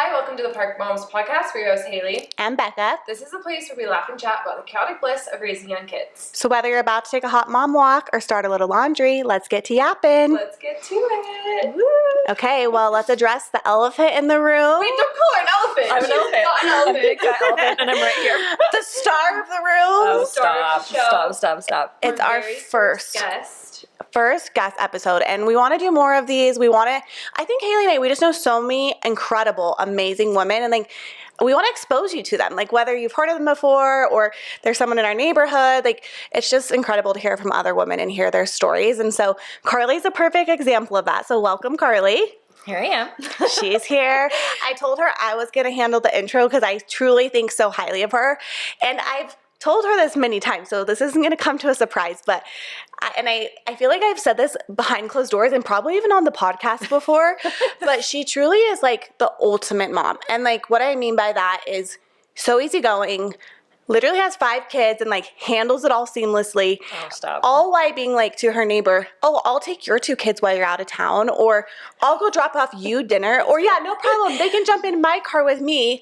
Hi, welcome to the Park Moms Podcast. We're your host, Haley. And Becca. This is a place where we laugh and chat about the chaotic bliss of raising young kids. So whether you're about to take a hot mom walk or start a little laundry, let's get to yapping. Let's get to it. Woo. Okay, well, let's address the elephant in the room. Wait, don't call her an elephant. I'm an elephant. Not an elephant. I'm a big fat elephant, and I'm right here. The star of the room. Oh, Start the stop. It's Our our very first guest. episode, and we want to do more of these. I think Haley and I, we just know so many incredible, amazing women, and like we want to expose you to them, like whether you've heard of them before or there's someone in our neighborhood. Like it's just incredible to hear from other women and hear their stories. And so Carly's a perfect example of that. So welcome, Carly. Here I am. She's here. I told her I was going to handle the intro because I truly think so highly of her, and I've told her this many times, so this isn't going to come to a surprise, but I feel like I've said this behind closed doors and probably even on the podcast before, but she truly is like the ultimate mom. And like what I mean by that is so easygoing, literally has 5 kids and like handles it all seamlessly. Oh, stop. All while being like to her neighbor, oh, I'll take your 2 kids while you're out of town, or I'll go drop off you dinner, or yeah, no problem, they can jump in my car with me.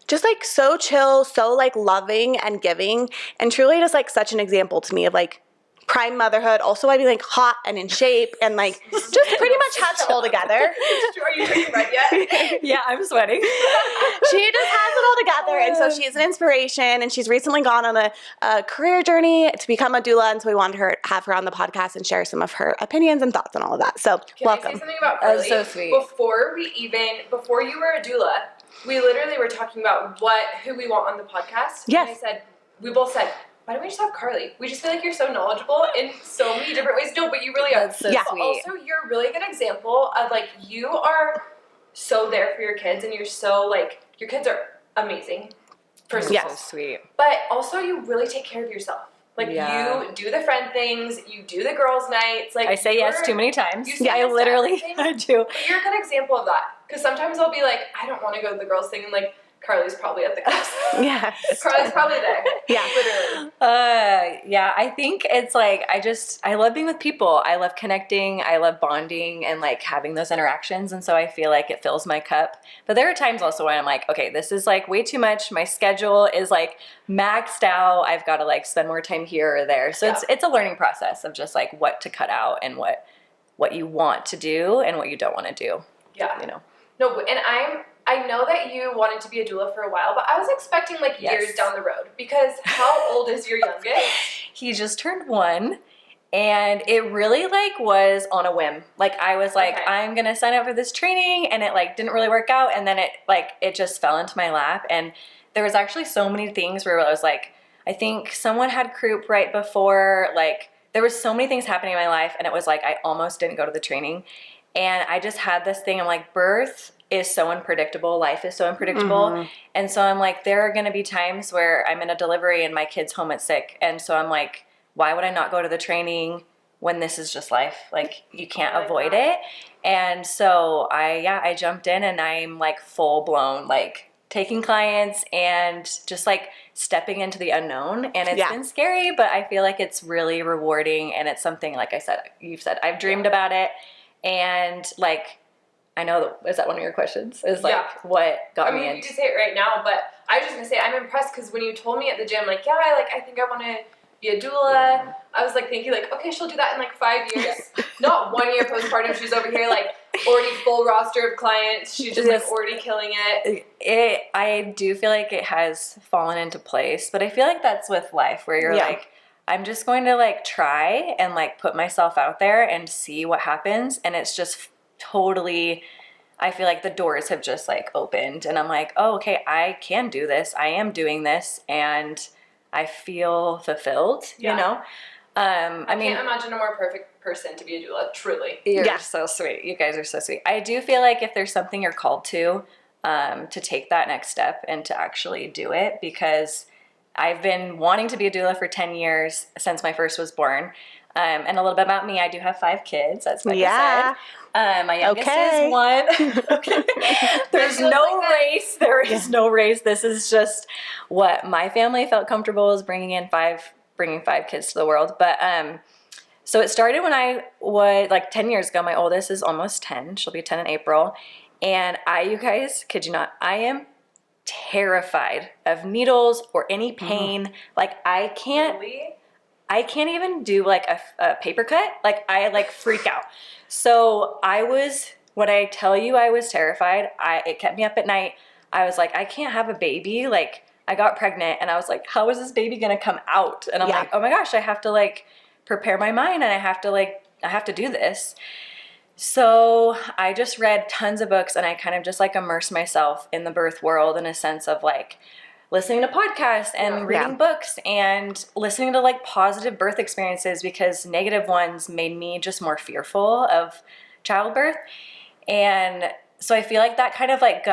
Just like so chill, so like loving and giving, and truly just like such an example to me of like prime motherhood. Also, I'd be like hot and in shape and like just pretty much has it all together. Are you taking red yet? Yeah, I'm sweating. She just has it all together, and so she's an inspiration, and she's recently gone on a career journey to become a doula, and so we wanted to have her on the podcast and share some of her opinions and thoughts and all of that. So Can welcome. I say something about That was Carly? so sweet. Before you were a doula, we literally were talking about who we want on the podcast. Yes. And we both said, why don't we just have Carly? We just feel like you're so knowledgeable in so many different ways. No, but you really are. That's so Yeah. sweet. Also, you're a really good example of like, you are so there for your kids, and you're so like, your kids are amazing. First of Yes. all. So sweet. But also, you really take care of yourself. Like, Yeah. you do the friend things, you do the girls' nights. Like, I say yes too many times. You say Yeah, yes I to literally everything. I do. But you're a good example of that. Because sometimes I'll be like, I don't want to go to the girls' thing, and like, Carly's probably at the class. Yes. Carly's probably there. Yeah. Literally. Yeah, I think it's like, I love being with people. I love connecting. I love bonding and like having those interactions. And so I feel like it fills my cup. But there are times also when I'm like, okay, this is like way too much. My schedule is like maxed out. I've got to like spend more time here or there. So it's a learning process of just like what to cut out and what you want to do and what you don't want to do. Yeah. You know? No, and I know that you wanted to be a doula for a while, but I was expecting like Yes. years down the road, because how old is your youngest? He just turned 1, and it really like was on a whim. Like I was like, Okay. I'm gonna sign up for this training, and it like didn't really work out, and then it just fell into my lap. And there was actually so many things where I was like, I think someone had croup right before, like there was so many things happening in my life, and it was like I almost didn't go to the training. And I just had this thing, I'm like, birth is so unpredictable. Life is so unpredictable. Mhm. And so I'm like, there are going to be times where I'm in a delivery and my kid's home and sick. And so I'm like, why would I not go to the training when this is just life? Like you can't avoid it. And so I jumped in, and I'm like full blown, like taking clients and just like stepping into the unknown. And it's been scary, but I feel like it's really rewarding. And it's something, like I said, you've said, I've dreamed about it. And like, I know is that one of your questions? Is like what got me You into can say it right now, but I was just gonna say I'm impressed, because when you told me at the gym, like, I think I want to be a doula, I was like thinking like, okay, she'll do that in like 5 years. Not 1 year postpartum. She's over here like already full roster of clients. She's just like already killing it. I do feel like it has fallen into place, but I feel like that's with life, where you're like, I'm just going to like try and like put myself out there and see what happens. And it's just totally, I feel like the doors have just like opened, and I'm like, oh, okay, I can do this. I am doing this, and I feel fulfilled, you know? I mean, can't imagine a more perfect person to be a doula, truly. You're so sweet. You guys are so sweet. I do feel like if there's something you're called to take that next step and to actually do it, because I've been wanting to be a doula for 10 years since my first was born. And a little bit about me, I do have 5 kids, as Becca said. My youngest is 1. There's no race. There is no race. This is just what my family felt comfortable is bringing 5 kids to the world. But so it started when I was like 10 years ago. My oldest is almost 10. She'll be 10 in April. And you guys, kid you not, I am terrified of needles or any pain. Like I can't even do like a paper cut. Like I like freak out. So when I tell you I was terrified, it kept me up at night. I was like, I can't have a baby. Like I got pregnant and I was like, how is this baby going to come out? And I'm like, oh my gosh, I have to like prepare my mind and I have to do this. So I just read tons of books and I kind of just like immersed myself in the birth world in a sense of like listening to podcasts and reading books and listening to like positive birth experiences, because negative ones made me just more fearful of childbirth. And so I feel like that kind of like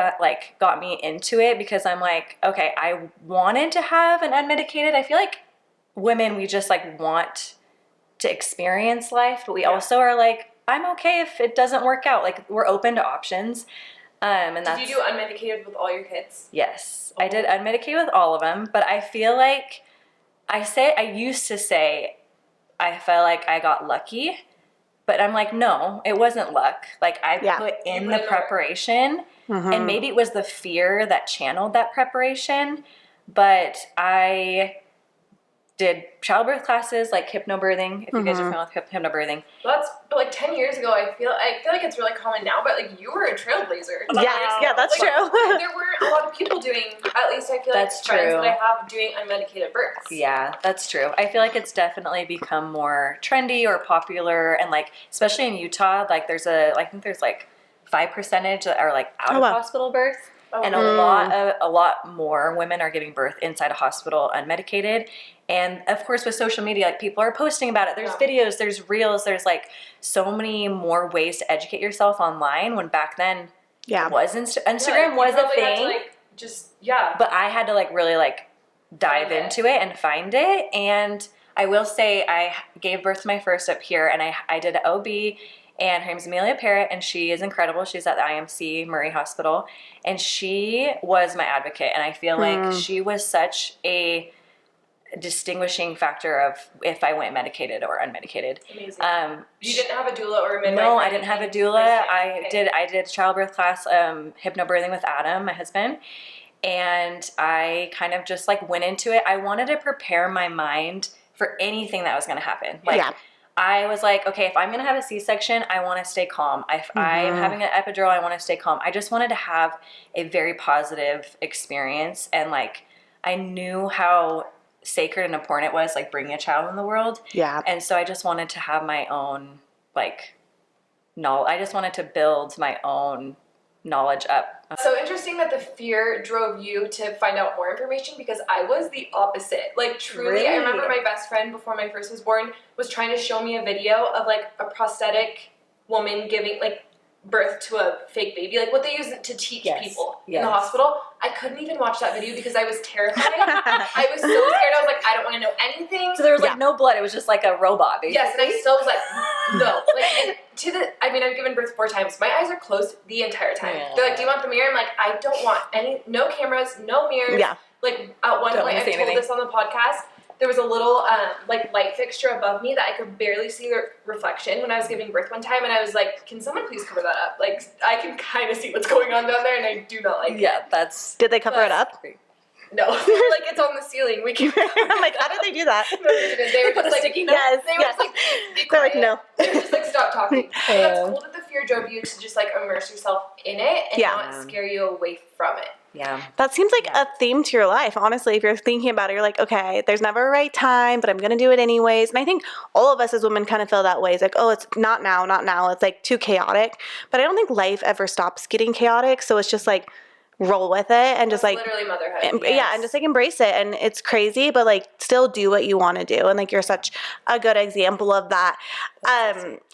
got me into it, because I'm like, okay, I wanted to have an unmedicated. I feel like women, we just like want to experience life, but we also are like, I'm okay if it doesn't work out. Like we're open to options. And Did you do unmedicated with all your kids? Yes, I did unmedicated with all of them, but I feel like I used to say I felt like I got lucky, but I'm like, no, it wasn't luck. Like I put in the preparation, and maybe it was the fear that channeled that preparation, but I did childbirth classes, like hypnobirthing, if you guys are familiar with hypnobirthing. But like 10 years ago, I feel like it's really common now, but like you were a trailblazer. Yeah, that's true. There weren't a lot of people doing, at least I feel That's like friends true. that I have doing unmedicated births. Yeah, that's true. I feel like it's definitely become more trendy or popular, and like especially in Utah, like I think there's like 5% that are like out of hospital birth. And a lot more women are giving birth inside a hospital unmedicated. And of course with social media, like people are posting about it. There's videos, there's reels, there's like so many more ways to educate yourself online, when back then was Instagram was a thing. But I had to like really like dive into it and find it. And I will say I gave birth to my first up here, and I did an OB. And her name's Amelia Parrott, and she is incredible. She's at the IMC Murray Hospital, and she was my advocate. And I feel like she was such a distinguishing factor of if I went medicated or unmedicated. Amazing. You didn't have a doula or a midwife? No, I didn't have a doula. I did a childbirth class, hypnobirthing with Adam, my husband. And I kind of just like went into it. I wanted to prepare my mind for anything that was going to happen. I was like, okay, if I'm going to have a C-section, I want to stay calm. If I'm having an epidural, I want to stay calm. I just wanted to have a very positive experience. And like, I knew how sacred and important it was, like bringing a child in the world. Yeah. And so I just wanted to have my own, like, I just wanted to build my own knowledge up. So interesting that the fear drove you to find out more information, because I was the opposite. Like truly, really? I remember my best friend before my first was born was trying to show me a video of like a prosthetic woman giving like birth to a fake baby, like what they use to teach people in the hospital. I couldn't even watch that video because I was terrified. I was so scared. I was like, I don't want to know anything. So there was like no blood. It was just like a robot, basically. Yes, and I still was like, no. Like, I've given birth 4 times. My eyes are closed the entire time. They're like, do you want the mirror? I'm like, I don't want no cameras, no mirrors. Yeah. Like at one point, I told this on the podcast. There was a little like light fixture above me that I could barely see the reflection when I was giving birth one time, and I was like, can someone please cover that up? Like I can kind of see what's going on down there, and I do not like it. Did they cover it up? No. They were like, it's on the ceiling. We can. I'm like, how did they do that? They were just like, sticky notes. They were just like, be quiet. They're like, no. They were just like, stop talking. So that's cool that the fear drove you to just like immerse yourself in it and not scare you away from it. Yeah. That seems like a theme to your life. Honestly, if you're thinking about it, you're like, okay, there's never a right time, but I'm going to do it anyways. And I think all of us as women kind of feel that way. It's like, oh, it's not now, not now. It's like too chaotic. But I don't think life ever stops getting chaotic. So it's just like, roll with it and just like literally motherhood. And just like embrace it. And it's crazy, but like still do what you want to do. And like you're such a good example of that.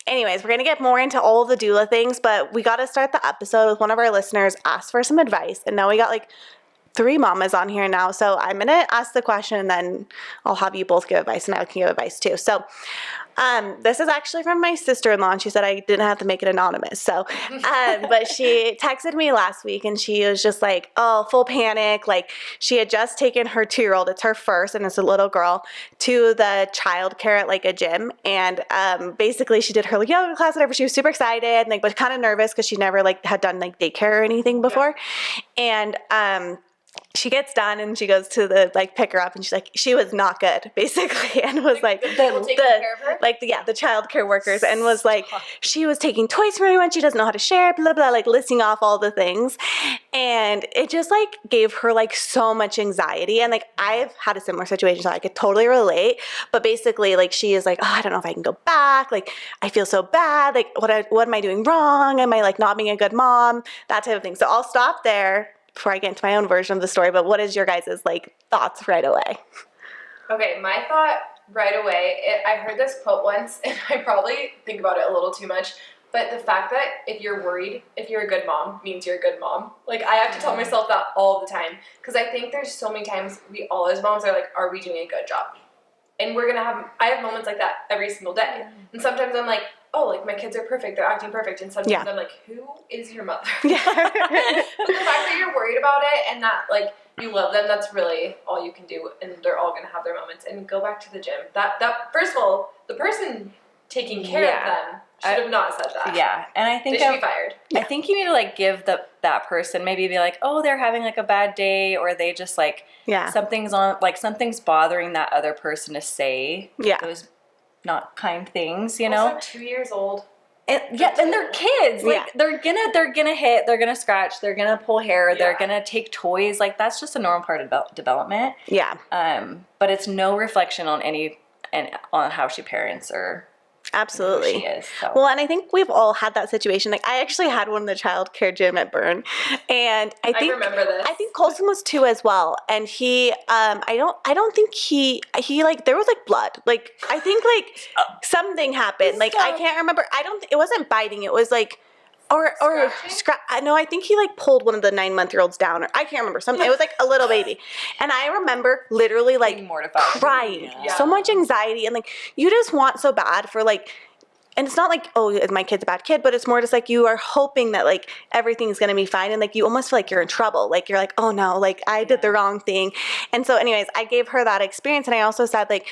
Anyways, we're gonna get more into all of the doula things, but we got to start the episode with one of our listeners asked for some advice, and now we got like 3 mamas on here now. So I'm gonna ask the question, and then I'll have you both give advice, and I can give advice too. So This is actually from my sister-in-law, and she said I didn't have to make it anonymous. So, but she texted me last week, and she was just like, oh, full panic. Like, she had just taken her 2-year-old, it's her first, and it's a little girl, to the childcare at like a gym. And basically, she did her like yoga class, whatever. She was super excited, like, but kind of nervous because she never like had done like daycare or anything before. And she gets done and she goes to the like pick her up, and she's like, she was not good basically, and was like the taking care of her? like the child care workers, and was like, she was taking toys from everyone, she doesn't know how to share, blah blah, like listing off all the things. And it just like gave her like so much anxiety. And like I've had a similar situation, so I could totally relate. But basically like she is like, oh, I don't know if I can go back, like I feel so bad, like what am I doing wrong, am I like not being a good mom, that type of thing. So I'll stop there before I get into my own version of the story. But what is your guys' like thoughts right away? Okay, my thought right away, I heard this quote once, and I probably think about it a little too much, but the fact that if you're worried, if you're a good mom, means you're a good mom. Like, I have to tell myself that all the time, because I think there's so many times we all as moms are like, are we doing a good job? And I have moments like that every single day. And sometimes I'm like, oh, like my kids are perfect, they're acting perfect. And sometimes I'm like, who is your mother? But the fact that you're worried about it and that like you love them, that's really all you can do. And they're all going to have their moments. And go back to the gym. That first of all, the person taking care of them should have not said that. Yeah, and I think they should be fired. I think you need to like give that person, maybe be like, oh, they're having like a bad day, or they just like something's bothering that other person to say those not kind things, you know. Also 2 years old. And they're kids. Like they're gonna hit, they're gonna scratch, they're gonna pull hair, they're gonna take toys. Like that's just a normal part of development. Yeah. But it's no reflection on on how she parents or absolutely who she is. So. Well, and I think we've all had that situation. Like I actually had one in the child care gym at Byrne, and I remember this. I think Colson was too as well. And he I don't think he like there was like blood. Like I think like something happened. Like I can't remember. It wasn't biting. It was like or no, I think he like pulled one of the 9-month-olds down, or I can't remember something. It was like a little baby, and I remember literally like mortified, crying, so much anxiety, and like you just want so bad for like. And it's not like, oh, my kid's a bad kid, but it's more just like you are hoping that like everything's going to be fine. And like you almost feel like you're in trouble. Like you're like, oh no, like I did the wrong thing. And so anyways, I gave her that experience. And I also said like,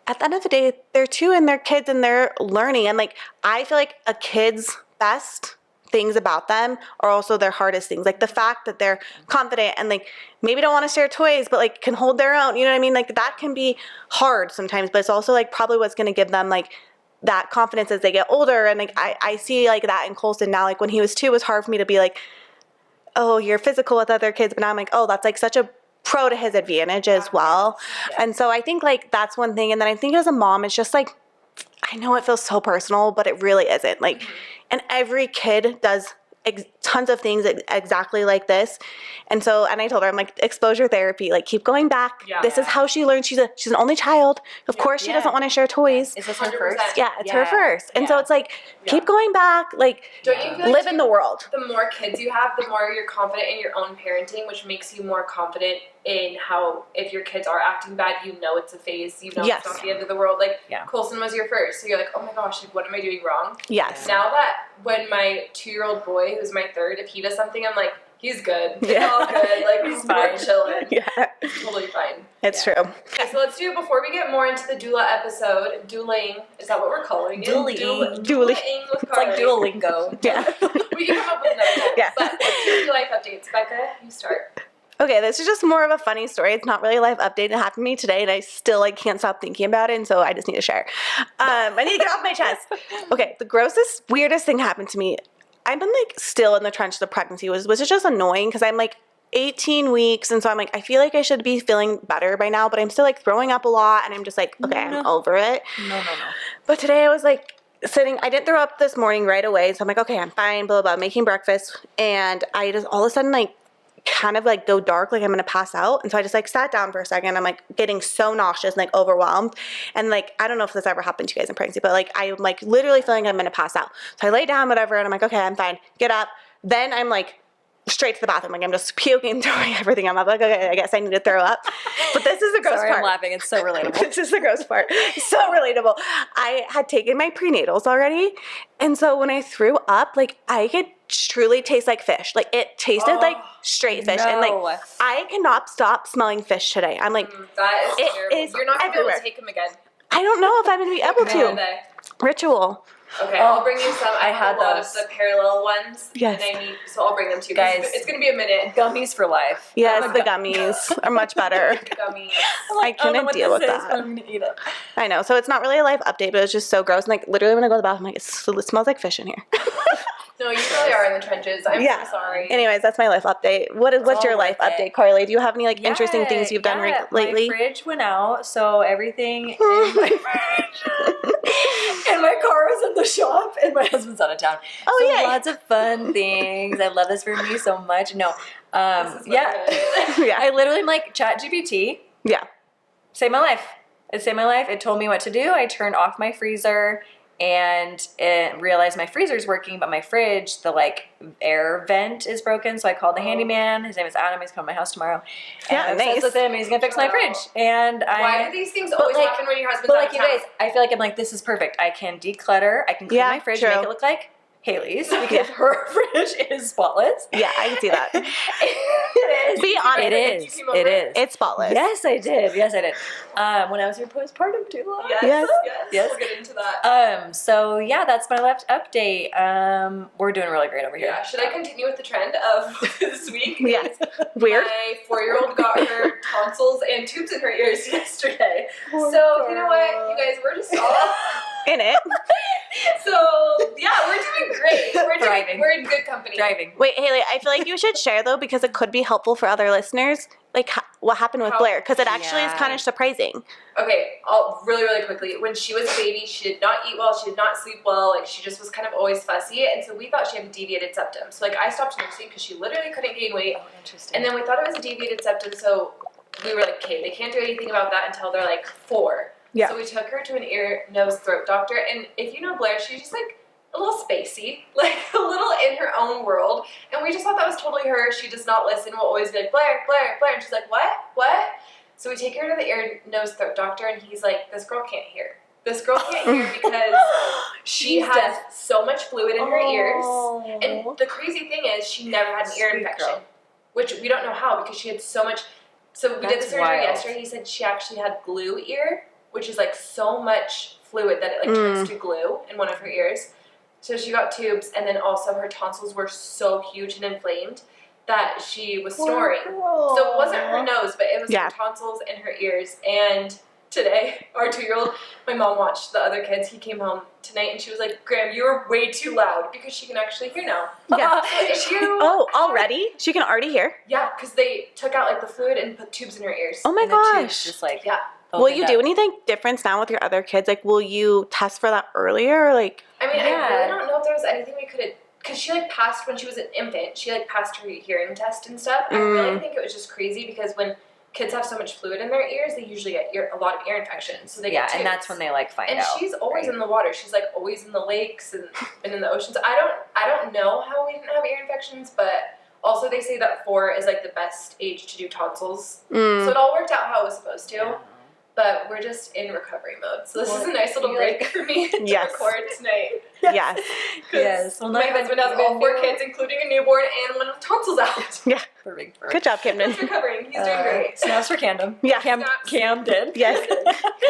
at the end of the day, they're two and they're kids and they're learning. And like, I feel like a kid's best things about them are also their hardest things. Like the fact that they're confident and like maybe don't want to share toys, but like can hold their own, you know what I mean? Like that can be hard sometimes, but it's also like probably what's going to give them like that confidence as they get older. And like I see like that in Colson now. Like when he was 2, it was hard for me to be like, oh, you're physical with other kids, but now I'm like, oh, that's like such a pro to his advantage as well. And so I think like that's one thing. And then I think as a mom, it's just like, I know it feels so personal, but it really isn't. Like, and every kid does tons of things exactly like this. And so, and I told her, I'm like, exposure therapy, like keep going back. This is how she learned. She's an only child. Of course she doesn't want to share toys. Is this her first? Yeah, it's her first. And so it's like, keep going back. Like, don't you feel live in the world. The more kids you have, the more you're confident in your own parenting, which makes you more confident in how, if your kids are acting bad, you know it's a phase, you know it's not the end of the world. Like, Colson was your first, so you're like, oh my gosh, like, what am I doing wrong? Yes. Now that when my 2-year-old boy, who's my third, if he does something, I'm like, he's good. It's all good. Like, he's fine. Chilling. It's totally fine. It's true. Okay, so let's do, before we get more into the doula episode, douling, is that what we're calling it? Douling. Douling. It's like Duolingo. Yeah. We can come up with another time. Yeah. But let's do your life updates. Becca, you start. Okay, this is just more of a funny story. It's not really a life update. It happened to me today, and I still like can't stop thinking about it, and so I just need to share. I need to get off my chest. Okay, the grossest, weirdest thing happened to me. I've been like still in the trench of the pregnancy, which is just annoying because I'm like 18 weeks, and so I'm like, I feel like I should be feeling better by now, but I'm still like throwing up a lot, and I'm just like, okay, I'm over it. No. But today I was like sitting, I didn't throw up this morning right away, so I'm like, okay, I'm fine, blah, blah, blah, making breakfast, and I just all of a sudden like kind of like go dark, like I'm gonna pass out. And so I just like sat down for a second. I'm like getting so nauseous and like overwhelmed. And like, I don't know if this ever happened to you guys in pregnancy, but like I'm like literally feeling I'm gonna pass out. So I lay down, whatever, and I'm like, okay, I'm fine. Get up. Then I'm like straight to the bathroom. Like I'm just puking, throwing everything. I'm like, okay, I guess I need to throw up. But this is the gross Sorry, part. I'm laughing. It's so relatable. This is the gross part. So relatable. I had taken my prenatals already. And so when I threw up, like I could truly taste like fish. Like it tasted like straight fish. And like no. I cannot stop smelling fish today. I'm like, That is It terrible. is You're not going to be able everywhere. to take them again. I don't know if I'm going to be able Are to. they? Ritual. Okay, I'll bring you some. I had have a lot those. of the parallel ones. Yes. And so I'll bring them to you. Guys. It's going to be a minute. Gummies for life. Yes, the gummies are much better. Gummies. I couldn't deal with that. I'm going to eat it. I know. So it's not really a life update, but it's just so gross. And like literally when I go to the bathroom, I'm like, it smells like fish in here. No, you really are in the trenches. I'm Yeah. so sorry. Anyways, that's my life update. What's your all life worth it. update, Carly? Do you have any like interesting things you've done lately? My fridge went out, so everything in my fridge and my car was in the shop, and my husband's out of town. Oh, so yay. lots of fun things. I love this for me so much. No, This is what yeah, it is. Yeah. I literally am like ChatGPT. Yeah. Saved my life. It saved my life. It told me what to do. I turned off my freezer and it realized my freezer's working, but my fridge, the like air vent is broken. So I called the handyman. His name is Adam. He's coming to my house tomorrow. Yeah, And I'm nice. obsessed with him. And he's gonna fix my fridge. And Why do these things always like- happen when your husband's but out like of you town? guys, I feel like I'm like, this is perfect. I can declutter. I can clean Yeah, my fridge true. and make it look like Haley's because her fridge is spotless. Yeah, I can see that. It is. Be honest. It is. You came over. It is. It's spotless. Yes, I did. Yes, I did. When I was your postpartum doula. Yes, Yes. Yes. We'll get into that. So yeah, that's my left update. We're doing really great over here. Yeah, should I continue with the trend of this week? Yes. Weird. My 4-year-old got her tonsils and tubes in her ears yesterday. So, you know what, you guys, we're just all... In it. So, yeah, we're doing great. Thriving. We're in good company. Driving. Wait, Haley, I feel like you should share though because it could be helpful for other listeners. Like what happened with How- Blair, because it actually is Yeah. kind of surprising. Okay, I'll really quickly. When she was a baby, she did not eat well, she did not sleep well, like she just was kind of always fussy, and so we thought she had a deviated septum. So like I stopped nursing because she literally couldn't gain weight, Oh, interesting. and then we thought it was a deviated septum, so we were like, okay, they can't do anything about that until they're like 4. Yeah. So we took her to an ear, nose, throat doctor, and if you know Blair, she's just like a little spacey, like a little in her own world, and we just thought that was totally her. She does not listen. We'll always be like, Blair, Blair, Blair, and she's like, what? So we take her to the ear, nose, throat doctor, and he's like, this girl can't hear. This girl can't hear because she She's has deaf. so much fluid in her ears. Oh. And the crazy thing is she never had an ear Sweet infection, girl. which we don't know how because she had so much. So we did the That's surgery wild. yesterday. He said she actually had glue ear, which is like so much fluid that it like turns to glue in one of her ears. So she got tubes, and then also her tonsils were so huge and inflamed that she was snoring. So it wasn't her nose, but it was Yeah. her tonsils and her ears. And today, our 2-year-old, my mom watched the other kids. He came home tonight, and she was like, Graham, you were way too loud because she can actually hear now. Yeah. If you, Oh, already? She can already hear? yeah, because they took out like the fluid and put tubes in her ears. Oh my And the tubes gosh. just like Yeah. Will you opened do up. anything different now with your other kids? Like, will you test for that earlier? Like, I mean, I Yeah. really don't know if there was anything we could have, because she like passed when she was an infant. She like passed her hearing test and stuff. I really think it was just crazy because when kids have so much fluid in their ears, they usually get a lot of ear infections. So they Yeah, get and that's tubes. when they like find And out. she's always right? in the water. She's like always in the lakes and in the oceans. I don't know how we didn't have ear infections, but also they say that 4 is like the best age to do tonsils. So it all worked out how it was supposed to. Yeah. But we're just in recovery mode. So this Well, is a nice little you break like- for me to Yes. record tonight. yes. 'Cause Yes. Well, my now husband has you all 4 know. kids, including a newborn and one with tonsils out. Yeah. Perfect. Good job, Camden. He's recovering. He's doing great. Snaps for Camden. Yeah. Snaps. Camden. Yes.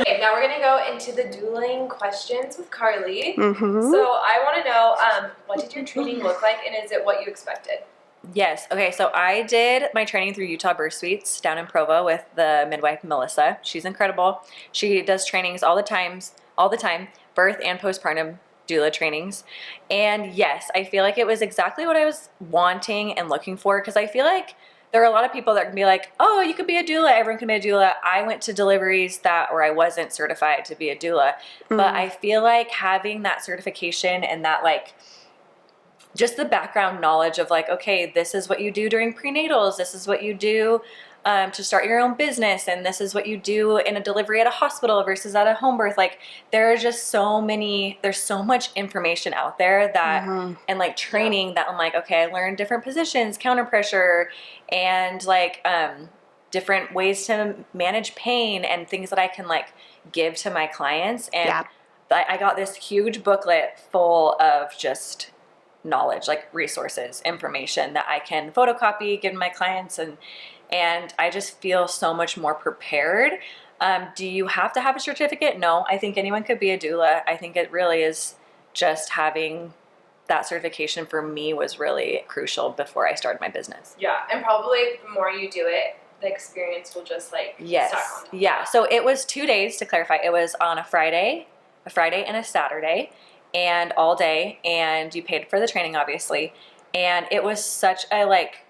Okay, now we're gonna go into the dueling questions with Carly. Mm-hmm. So I want to know, what did your training look like, and is it what you expected? Yes. Okay. So I did my training through Utah Birth Suites down in Provo with the midwife Melissa. She's incredible. She does trainings all the time, birth and postpartum doula trainings. And yes, I feel like it was exactly what I was wanting and looking for because I feel like there are a lot of people that can be like, oh, you could be a doula. Everyone can be a doula. I went to deliveries where I wasn't certified to be a doula. But I feel like having that certification and that like just the background knowledge of like, okay, this is what you do during prenatals. This is what you do to start your own business, and this is what you do in a delivery at a hospital versus at a home birth. Like there are just there's so much information out there that, and like training that I'm like, okay, I learned different positions, counter pressure, and like different ways to manage pain and things that I can like give to my clients. And I got this huge booklet full of just knowledge, like resources, information that I can photocopy, give my clients, and I just feel so much more prepared. Do you have to have a certificate? No, I think anyone could be a doula. I think it really is just having that certification for me was really crucial before I started my business. Yeah, and probably the more you do it, the experience will just like stack on. Yeah. So it was 2 days, to clarify. It was on a Friday and a Saturday, and all day, and you paid for the training, obviously. And it was such a like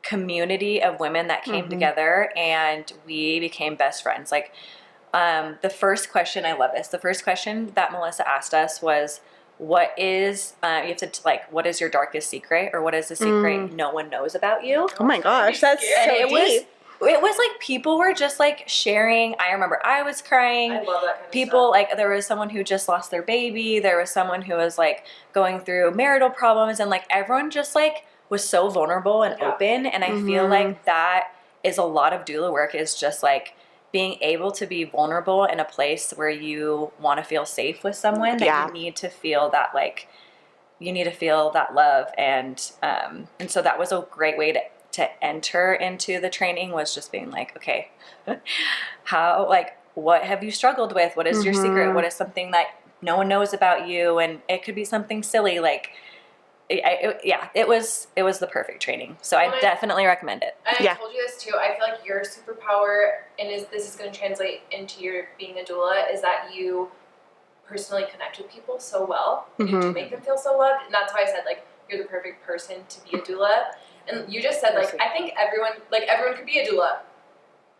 community of women that came together, and we became best friends. Like the first question, I love this. The first question that Melissa asked us was, what is you have to like, what is your darkest secret, or what is the secret no one knows about you? Oh my gosh, that's so deep. It was like people were just like sharing. I remember I was crying. I love that kind of people stuff. Like there was someone who just lost their baby. There was someone who was like going through marital problems, and like everyone just like was so vulnerable and open. And I feel like that is a lot of doula work, is just like being able to be vulnerable in a place where you want to feel safe with someone, that you need to feel that like you need to feel that love. And so that was a great way to enter into the training, was just being like, okay, how, like, what have you struggled with? What is your secret? What is something that no one knows about you? And it could be something silly. Like, it was the perfect training. So I definitely recommend it. And I told you this too. I feel like your superpower, and this is going to translate into your being a doula, is that you personally connect with people so well. And you do make them feel so loved. And that's why I said, like, you're the perfect person to be a doula. And you just said, like, I think everyone could be a doula.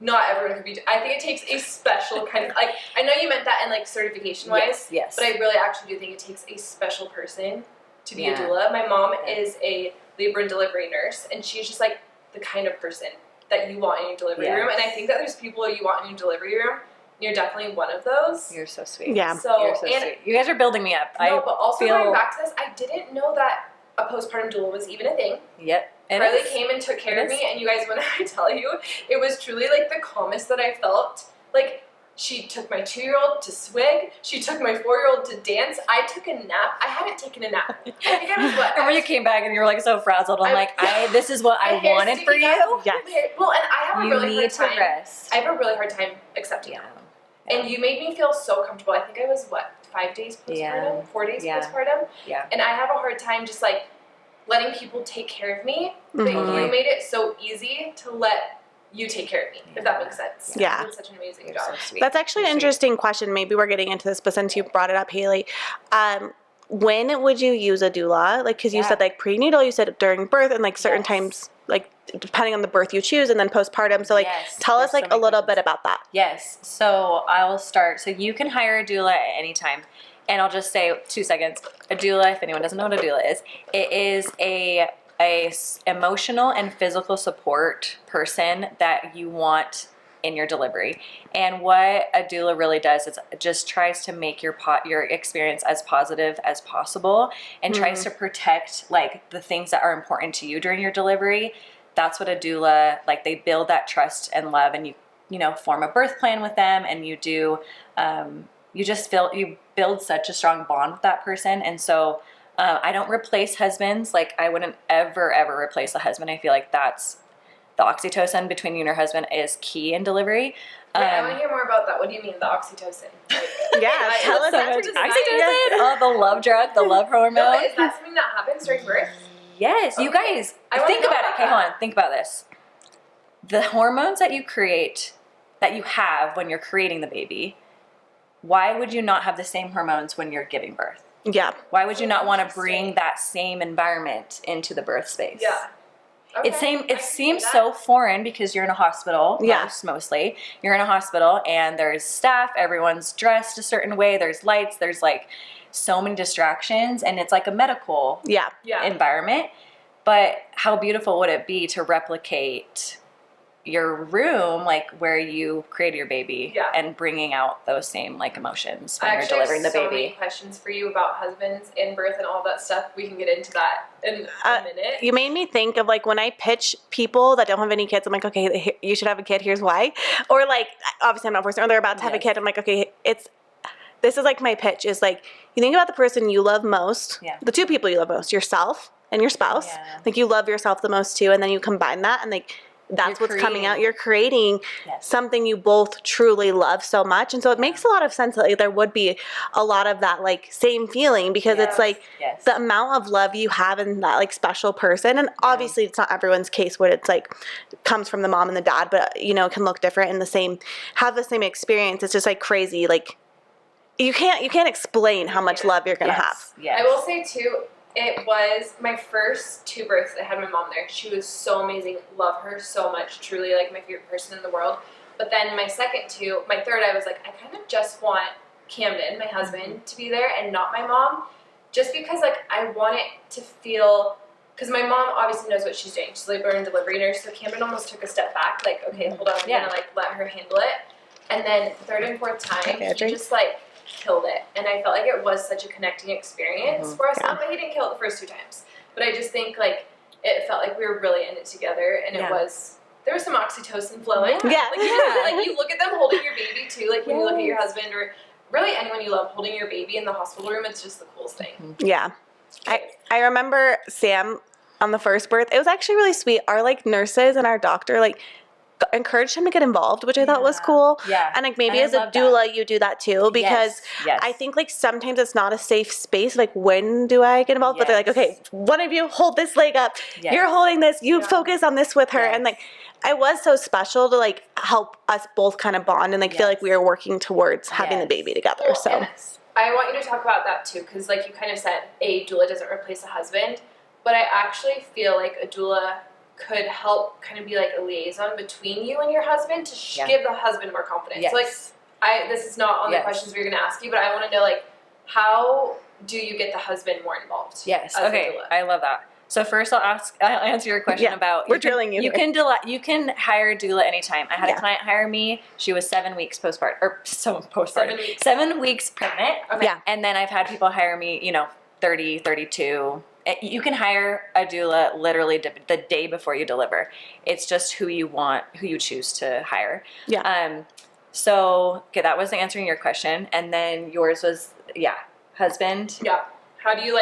Not everyone could be. I think it takes a special kind of, like, I know you meant that in, like, certification-wise. Yes. But I really actually do think it takes a special person to be a doula. My mom is a labor and delivery nurse, and she's just, like, the kind of person that you want in your delivery room. And I think that there's people you want in your delivery room. You're definitely one of those. You're so sweet. Yeah. You're so sweet. You guys are building me up. No, but also going back to this, I didn't know that a postpartum doula was even a thing. Yep. Carly came and took care of me, and you guys, when I tell you, it was truly like the calmest that I felt. Like, she took my 2-year-old to swig. She took my 4-year-old to dance. I took a nap. I hadn't taken a nap. I think I was what? Remember you came back and you were like so frazzled. I'm like, this is what I wanted for you. Yes. Well, and I have a really hard time. You need to rest. I have a really hard time accepting that. And you made me feel so comfortable. I think I was, 5 days postpartum? 4 days postpartum? Yeah. And I have a hard time just, like, letting people take care of me. But you made it so easy to let you take care of me, if that makes sense. Yeah. You did such an amazing job. So That's actually an interesting question. Maybe we're getting into this, but since you brought it up, Haley, when would you use a doula? Like, because you said, like, prenatal, you said during birth, and, like, certain times, like, depending on the birth you choose, and then postpartum. So, like, tell us, like, a little bit about that. Yes. So I will start. So you can hire a doula at any time. And I'll just say 2 seconds. A doula, if anyone doesn't know what a doula is, it is a emotional and physical support person that you want in your delivery. And what a doula really does is it just tries to make your experience as positive as possible, and tries to protect, like, the things that are important to you during your delivery. That's what a doula, like, they build that trust and love, and you know, form a birth plan with them, and you do you build such a strong bond with that person. And so I don't replace husbands. Like, I wouldn't ever replace a husband. I feel like that's the oxytocin between you and your husband is key in delivery. Wait, I want to hear more about that. What do you mean, the oxytocin? Yeah, tell us. Oxytocin, the love drug, the love hormone. No, is that something that happens during birth? Yes, you guys, think about it. Okay, hold on, think about this. The hormones that you create, that you have when you're creating the baby, why would you not have the same hormones when you're giving birth? Yeah. Why would you not want to bring that same environment into the birth space? Yeah. Okay. It seems so foreign because you're in a hospital. Mostly. You're in a hospital and there's staff, everyone's dressed a certain way, there's lights, there's, like, so many distractions, and it's like a medical environment. But how beautiful would it be to replicate your room, like where you created your baby, Yeah. and bringing out those same like emotions when I you're actually delivering the have so baby. many questions for you about husbands in birth and all that stuff. We can get into that in a minute. You made me think of like when I pitch people that don't have any kids, I'm like, okay, you should have a kid. Here's why. Or like, obviously I'm not forcing, or they're about to have a kid. I'm like, okay, this is like my pitch is like, you think about the person you love most, the two people you love most, yourself and your spouse. Yeah. Like you love yourself the most too. And then you combine that and like, that's what's coming out. You're creating something you both truly love so much. And so it makes a lot of sense that like, there would be a lot of that like same feeling because it's like the amount of love you have in that like special person. And obviously it's not everyone's case where it's like comes from the mom and the dad, but you know, it can look different and have the same experience. It's just like crazy. Like you can't explain how much love you're going to have. I will say too, it was my first 2 births. I had my mom there. She was so amazing. Love her so much. Truly like my favorite person in the world. But then my second 2, my third, I was like, I kind of just want Camden, my husband, to be there and not my mom. Just because like I want it to feel, because my mom obviously knows what she's doing. She's labor and delivery nurse. So Camden almost took a step back. Like, okay, hold on. I'm going to like let her handle it. And then 3rd and 4th time, he just like killed it. And I felt like it was such a connecting experience for us. Not that he didn't kill it the first 2 times, but I just think like it felt like we were really in it together, and there was some oxytocin flowing. Like you look at them holding your baby too, like when you look at your husband or really anyone you love holding your baby in the hospital room, it's just the coolest thing. Yeah. I remember Sam on the first birth. It was actually really sweet. Our like nurses and our doctor like encouraged him to get involved, which I thought was cool. Yeah. And like maybe as a doula you do that too, because I think like sometimes it's not a safe space. Like when do I get involved? But they're like, okay, one of you hold this leg up. You're holding this. You focus on this with her. And like it was so special to like help us both kind of bond and like feel like we were working towards having the baby together. Well, so I want you to talk about that too, because like you kind of said, a doula doesn't replace a husband, but I actually feel like a doula could help kind of be like a liaison between you and your husband to give the husband more confidence. So like, this is not on the questions we were going to ask you, but I want to know like, how do you get the husband more involved? Yes. Okay. I love that. So first I'll answer your question about drilling you. You can hire a doula anytime. I had a client hire me. She was 7 weeks postpartum, or 7 weeks pregnant. Okay. Yeah. And then I've had people hire me, 30, 32. You can hire a doula literally the day before you deliver. It's just who you choose to hire. Yeah. So, okay, that was answering your question. And then yours was, husband. Yeah. How do you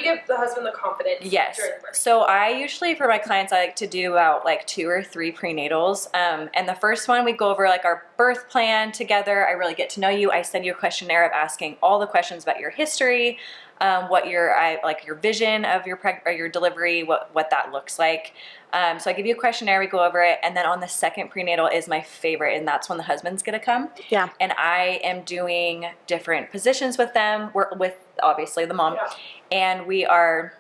give the husband the confidence? Yes. During birth? So I usually, for my clients, I like to do about like 2 or 3 prenatals. And the first one, we go over like our birth plan together. I really get to know you. I send you a questionnaire of asking all the questions about your history, what your vision of your delivery, what that looks like. So I give you a questionnaire, we go over it, and then on the second prenatal is my favorite, and that's when the husband's gonna come. Yeah. And I am doing different positions with them. We're with obviously the mom, and we are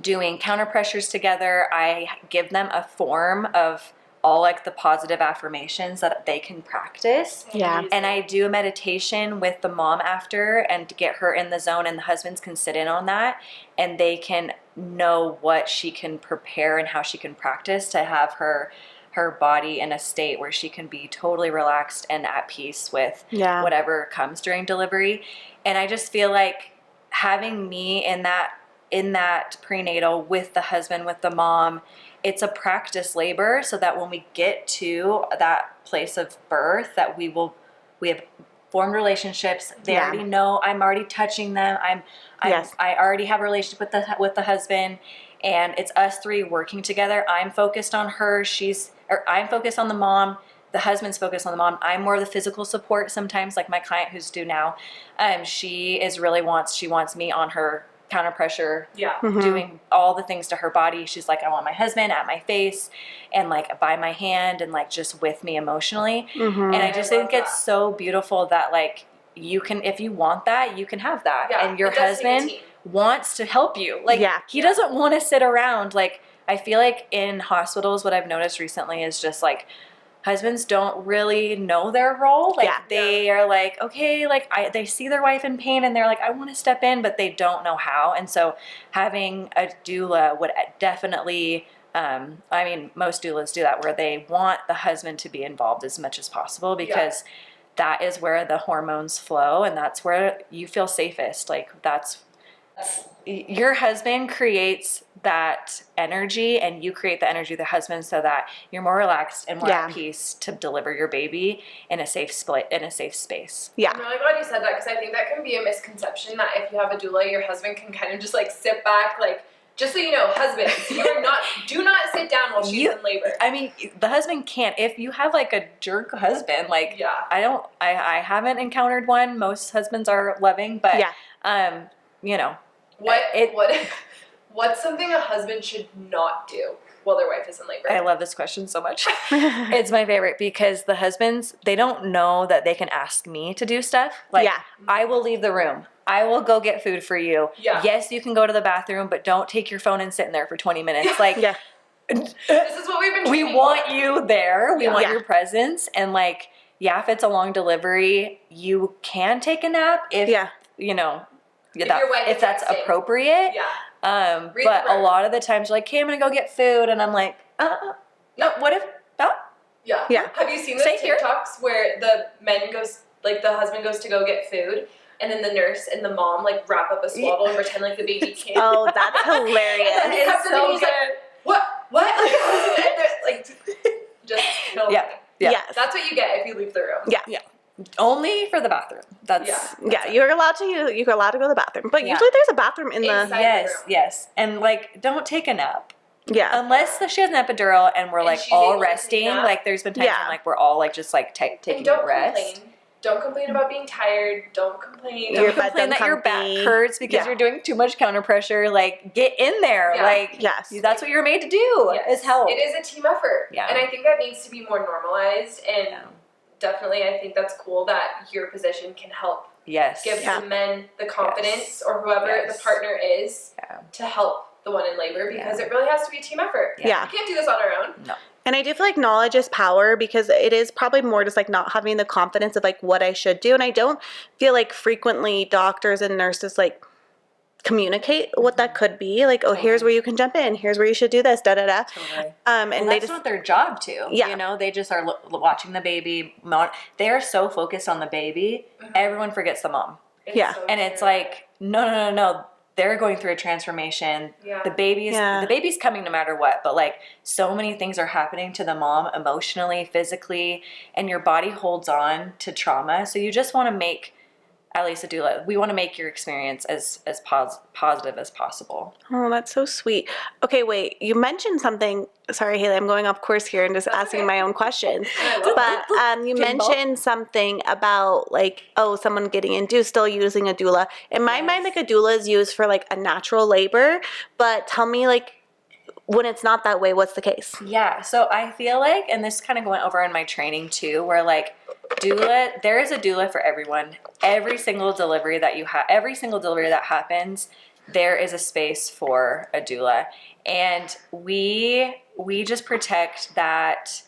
doing counter pressures together. I give them a form of all like the positive affirmations that they can practice. Yeah. And I do a meditation with the mom after and to get her in the zone, and the husbands can sit in on that and they can know what she can prepare and how she can practice to have her body in a state where she can be totally relaxed and at peace with whatever comes during delivery. And I just feel like having me in that prenatal with the husband, with the mom, it's a practice labor so that when we get to that place of birth that we have formed relationships. They already know I'm already touching them. I already have a relationship with the husband, and it's us 3 working together. I'm focused on her. I'm focused on the mom. The husband's focused on the mom. I'm more of the physical support sometimes, like my client who's due now. She wants me on her counter pressure, doing all the things to her body. She's like, I want my husband at my face and like by my hand and like just with me emotionally. And I just think it's so beautiful that like you can, if you want that, you can have that. And your husband wants to help you. Like he doesn't want to sit around. Like I feel like in hospitals, what I've noticed recently is just like husbands don't really know their role. Like they are like, okay, like they see their wife in pain and they're like, I want to step in, but they don't know how. And so having a doula would definitely I mean, most doulas do that, where they want the husband to be involved as much as possible, because that is where the hormones flow, and that's where you feel safest. Like, that's your husband creates that energy, and you create the energy of the husband, so that you're more relaxed and more at peace to deliver your baby in a safe space. Yeah. I'm really glad you said that, because I think that can be a misconception, that if you have a doula, your husband can kind of just like sit back, like, just so you know, husbands, do not sit down while she's in labor. I mean, the husband can't. If you have like a jerk husband, like, I haven't encountered one. Most husbands are loving, but you know, what's something a husband should not do while their wife is in labor? I love this question so much. It's my favorite, because the husbands, they don't know that they can ask me to do stuff. Like, I will leave the room. I will go get food for you. Yeah. Yes, you can go to the bathroom, but don't take your phone and sit in there for 20 minutes. Like, this is what we've been we training want for. you there. We want your presence. And like, if it's a long delivery, you can take a nap if, you know, if that's appropriate. Yeah. But a lot of the times you're like, okay, I'm going to go get food. And I'm like, no, what if, Yeah. Have you seen those TikToks where the husband goes to go get food, and then the nurse and the mom like wrap up a swaddle and pretend like the baby can't? Oh, that's hilarious. And then he comes in and he's like, what? Like, just kill me. Yes. That's what you get if you leave the room. Yeah. Only for the bathroom. That's you're allowed to go to the bathroom, but usually there's a bathroom in the yes, and like, don't take a nap. Yeah. Unless she has an epidural and we're like all resting. Like, there's been times when like we're all like just like taking a rest. Don't complain about being tired. Don't complain. Don't complain that your back hurts because you're doing too much counter pressure. Like, get in there. Yeah. Like, that's what you're made to do. Is help. It is a team effort. Yeah. And I think that needs to be more normalized. And definitely, I think that's cool that your position can help give the men the confidence or whoever the partner is to help the one in labor, because it really has to be a team effort. Yeah. We can't do this on our own. No. And I do feel like knowledge is power, because it is probably more just like not having the confidence of like what I should do. And I don't feel like frequently doctors and nurses like communicate what that could be. Like, oh, here's where you can jump in. Here's where you should do this, da-da-da. Totally. And well, they that's not their job to. Yeah. You know, they just are watching the baby. They are so focused on the baby, everyone forgets the mom. So and it's like, no. They're going through a transformation. Yeah. The baby's coming no matter what, but like, so many things are happening to the mom emotionally, physically, and your body holds on to trauma. So you just want to make, at least a doula, we want to make your experience as positive as possible. Oh, that's so sweet. Okay, wait, you mentioned something. Sorry, Haley, I'm going off course here and just asking my own questions. But you mentioned something about like, someone getting induced, still using a doula. In my mind, like, a doula is used for like a natural labor. But tell me, like, when it's not that way, what's the case? Yeah, so I feel like, and this kind of went over in my training too, where like, doula, there is a doula for everyone. Every single delivery that happens, there is a space for a doula. And we just protect that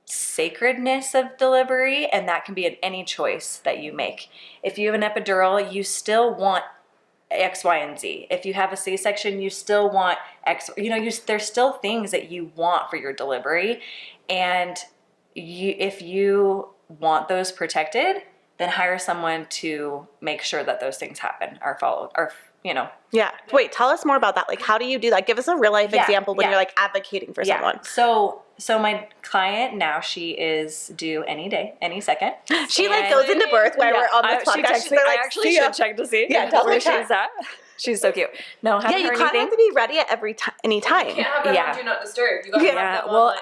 sacredness of delivery, and that can be in any choice that you make. If you have an epidural, you still want X, Y, and Z. If you have a C-section, you still want X. You know, there's still things that you want for your delivery, and if you want those protected, then hire someone to make sure that those things happen, are followed, or Yeah. Wait, tell us more about that. Like, how do you do that? Give us a real life example when you're like advocating for someone. So my client now, she is due any day, any second. She like goes into birth while we're on this podcast. I actually should check to see where she's at. She's so cute. No, haven't you heard kind of have to be ready at any time. You can't have them on Do Not Disturb. You gotta have them on,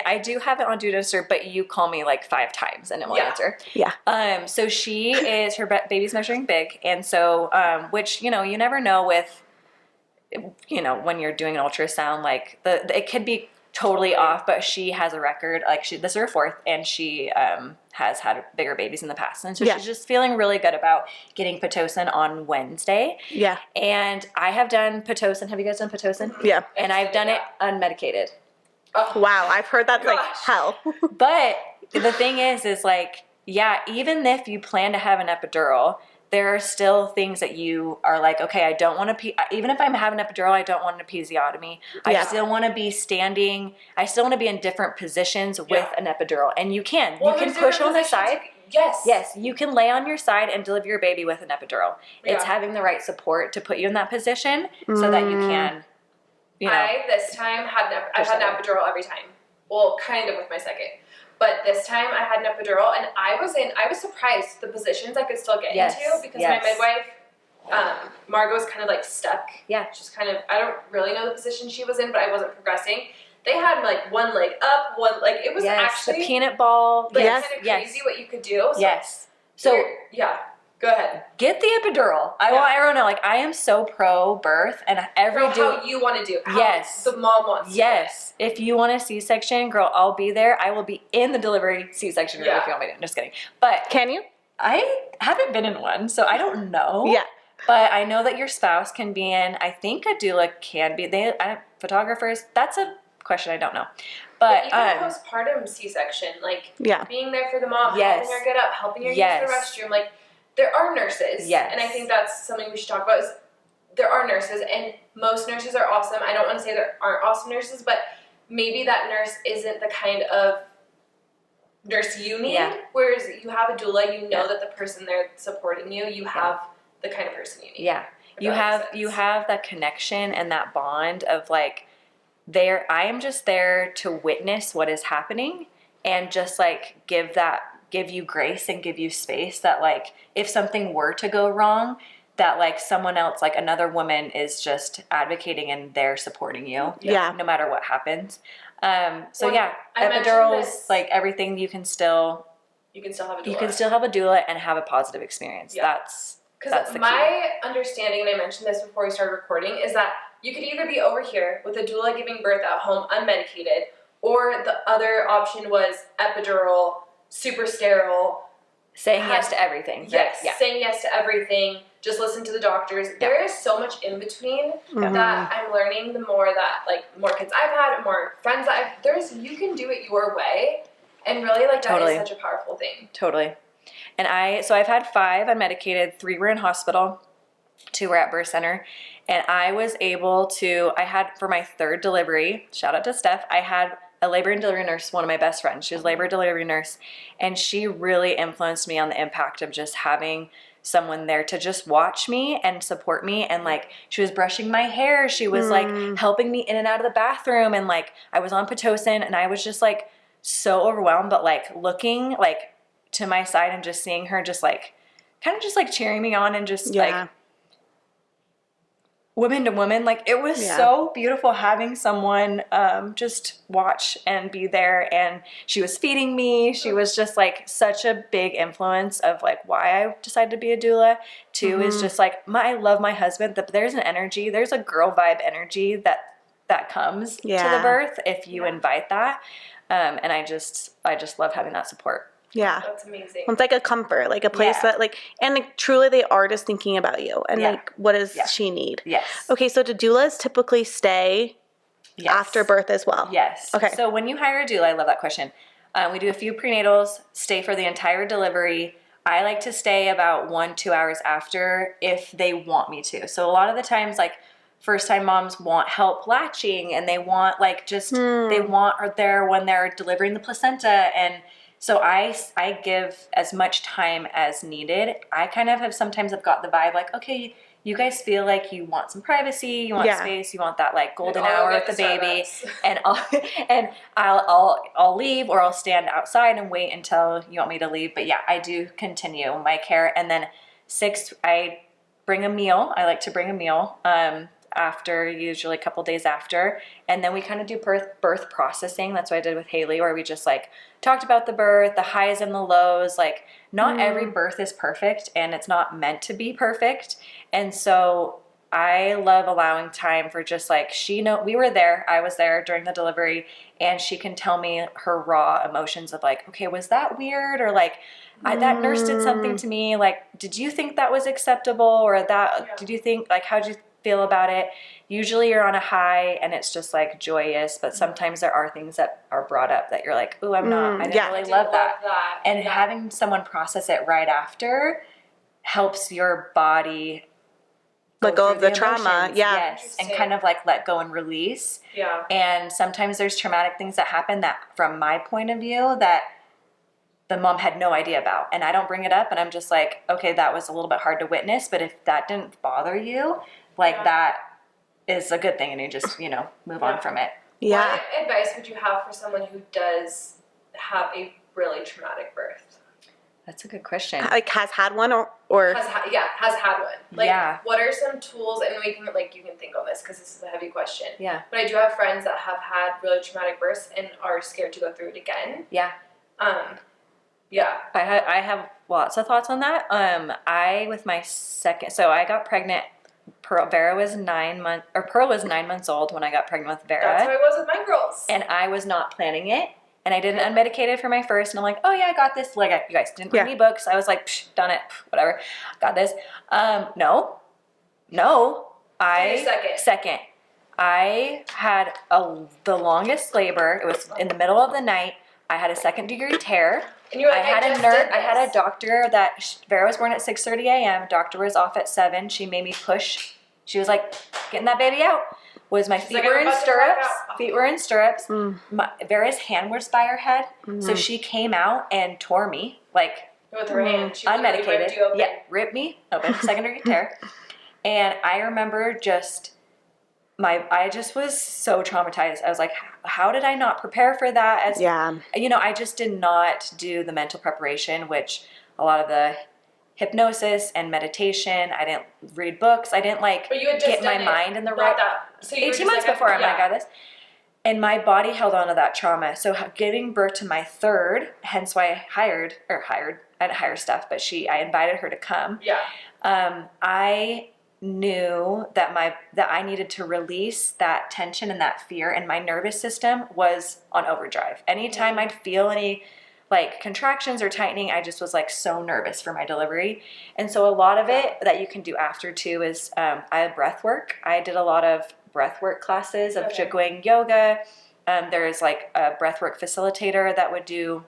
I do have it on Do Not Disturb, but you call me like 5 times and it won't answer. Yeah. So she is, her baby's measuring big, and so, which, you never know with, when you're doing an ultrasound, like it could be totally off, but she has a record, like this is her 4th, and she has had bigger babies in the past, and so she's just feeling really good about getting Pitocin on Wednesday. Yeah. And I have done Pitocin. Have you guys done Pitocin? Yeah. And I've done it unmedicated. Oh, wow, I've heard that's like hell. But the thing is like, even if you plan to have an epidural, there are still things that you are like, okay, I don't want to even if I'm having an epidural, I don't want an episiotomy. I still want to be standing. I still want to be in different positions with an epidural. And you can. Well, you can push on the side. Yes. Yes, you can lay on your side and deliver your baby with an epidural. It's having the right support to put you in that position so that you can, you know. I've had an epidural every time. Well, kind of with my second. But this time I had an epidural, and I was surprised the positions I could still get into because my midwife, Margot, was kind of like stuck. Yeah. She's kind of, I don't really know the position she was in, but I wasn't progressing. They had like one leg up, it was actually the peanut ball. kind of crazy what you could do. So So go ahead. Get the epidural. I want everyone to know, like, I am so pro birth, and how you want to do. How the mom wants to. Yes. If you want a C-section, girl, I'll be there. I will be in the delivery C-section room if you want me to. I'm just kidding. But can you? I haven't been in one, so I don't know. Yeah. But I know that your spouse can be in. I think a doula can be. Photographers. That's a question I don't know. But even postpartum C-section, being there for the mom, helping her get up, helping her use the restroom, there are nurses. Yes. And I think that's something we should talk about is there are nurses, and most nurses are awesome. I don't want to say there aren't awesome nurses, but maybe that nurse isn't the kind of nurse you need. Yeah. Whereas you have a doula, you know that the person there supporting you, you have the kind of person you need. Yeah. You have that connection and that bond of I am just there to witness what is happening and just give you grace and give you space that if something were to go wrong, that someone else, another woman is just advocating and they're supporting you. Yeah. No matter what happens. Epidurals, everything you can still have a doula. You can still have a doula and have a positive experience. Yeah. That's the my understanding, and I mentioned this before we started recording, is that you could either be over here with a doula giving birth at home unmedicated, or the other option was epidural, super sterile. Saying yes to everything. Yes, saying yes to everything. Just listen to the doctors. Yeah. There is so much in between that I'm learning the more that, more kids I've had, more friends you can do it your way. And really, that is such a powerful thing. Totally. And I've had 5 unmedicated, 3 were in hospital, 2 were at birth center. And I was able to, for my 3rd delivery, shout out to Steph, I had a labor and delivery nurse, one of my best friends. She was a labor and delivery nurse. And she really influenced me on the impact of just having someone there to just watch me and support me. And she was brushing my hair. She was helping me in and out of the bathroom. And I was on Pitocin and I was just so overwhelmed, but looking to my side and just seeing her just kind of just cheering me on and just woman to woman, it was so beautiful having someone just watch and be there. And she was feeding me. She was just such a big influence of why I decided to be a doula. 2 is just I love my husband. There's an energy, there's a girl vibe energy that comes to the birth if you invite that. And I just love having that support. Yeah. That's amazing. It's a comfort, a place that and truly they are just thinking about you and what does she need? Yes. Okay, so do doulas typically stay after birth as well? Yes. Okay. So when you hire a doula, I love that question. We do a few prenatals, stay for the entire delivery. I like to stay about 1-2 hours after if they want me to. So a lot of the times first time moms want help latching and they want they want her there when they're delivering the placenta, and so I give as much time as needed. I kind of have got the vibe okay, you guys feel you want some privacy, you want space, you want that golden hour with the baby, and I'll leave or I'll stand outside and wait until you want me to leave. But I do continue my care. And then 6, I bring a meal. I like to bring a meal after, usually a couple days after, and then we kind of do birth processing. That's what I did with Haley, where we just talked about the birth, the highs and the lows. Not every birth is perfect, and it's not meant to be perfect. And so I love allowing time for just we were there, I was there during the delivery, and she can tell me her raw emotions of okay, was that weird? Or that nurse did something to me. Did you think that was acceptable? Or did you think, how'd you feel about it? Usually you're on a high and it's just joyous, but sometimes there are things that are brought up that you're ooh, I didn't really love that. And having someone process it right after helps your body let go of the trauma. emotions. Yeah. Yes. And kind of like let go and release. Yeah. And sometimes there's traumatic things that happen that, from my point of view, that the mom had no idea about. And I don't bring it up, and I'm just like, okay, that was a little bit hard to witness, but if that didn't bother you, like that is a good thing, and you just, you know, move on from it. Yeah. What advice would you have for someone who does have a really traumatic birth? That's a good question. Like has had one or Has had one. Like, Yeah. what are some tools, and we can, like, you can think on this because this is a heavy question. Yeah. But I do have friends that have had really traumatic births and are scared to go through it again. Yeah. Yeah. I have lots of thoughts on that. With my second, so I got pregnant. Pearl was 9 months old when I got pregnant with Vera. That's how I was with my girls. And I was not planning it. And I didn't unmedicate it for my first. And I'm like, oh yeah, I got this. Like, you guys didn't read any books. I was like, psh, done it, whatever. Got this. No. Second. I had the longest labor. It was in the middle of the night. I had a 2nd-degree tear. And you were like, I had a doctor that, Vera was born at 6:30 a.m. Doctor was off at 7. She made me push. She was like, getting that baby out. My feet were in stirrups. Feet were in stirrups. Vera's hand was by her head. So she came out and tore me, like, with her hand. She unmedicated. ripped you open. Yeah, ripped me open, 2nd-degree tear. And I remember I just was so traumatized. I was like, how did I not prepare for that? You know, I just did not do the mental preparation, which a lot of the hypnosis and meditation, I didn't read books. I didn't get my mind in the right. So 18 months before I got this. And my body held on to that trauma. So giving birth to my third, hence why I didn't hire Steph, but I invited her to come. Yeah. I knew that I needed to release that tension and that fear, and my nervous system was on overdrive. Anytime I'd feel any like contractions or tightening, I just was like so nervous for my delivery. And so a lot of it that you can do after too is I had breath work. I did a lot of breath work classes of doing yoga. There's like a breath work facilitator that would do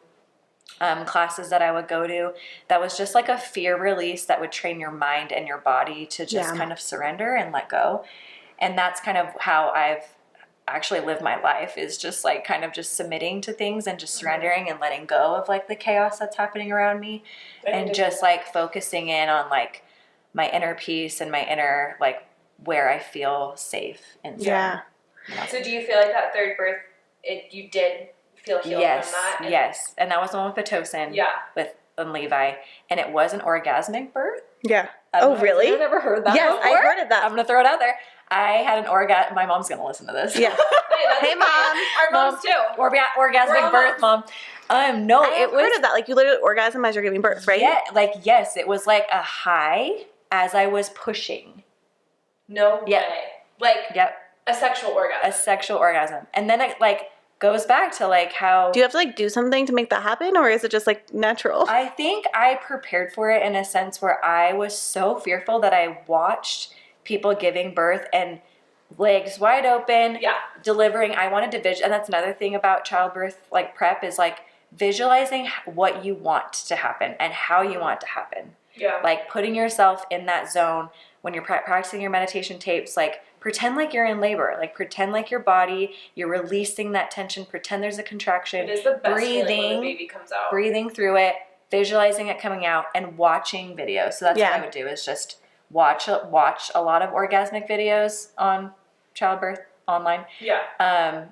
classes that I would go to that was just like a fear release that would train your mind and your body to just kind of surrender and let go. And that's kind of how I've actually lived my life, is just like kind of just submitting to things and just surrendering and letting go of like the chaos that's happening around me, and just like focusing in on like my inner peace and my inner like where I feel safe inside. Yeah. So do you feel like that third birth, you did feel healed from that? Yes. And that was the one with Pitocin. Yeah. With Levi. And it was an orgasmic birth. Yeah. Oh, really? I've never heard that Yes, before. I've heard of that. I'm going to throw it out there. I had an orgasm. My mom's going to listen to this. Yeah. Hey, Mom. Our moms too. Orgasmic birth, Mom. No, I've heard of that. Like, you literally orgasm as you're giving birth, right? Yeah. Yes. It was like a high as I was pushing. No way. Like, a sexual orgasm. A sexual orgasm. And then it like goes back to like how... Do you have to like do something to make that happen, or is it just like natural? I think I prepared for it in a sense where I was so fearful that I watched people giving birth and legs wide open, delivering. I wanted to and that's another thing about childbirth like prep is like visualizing what you want to happen and how you want it to happen. Yeah. Like putting yourself in that zone when you're practicing your meditation tapes, like pretend like you're in labor, like pretend like your body, you're releasing that tension, pretend there's a contraction. It is the best feeling when the baby comes out. Breathing through it, visualizing it coming out, and watching videos. So that's what I would do, is just watch a lot of orgasmic videos on childbirth online. Yeah.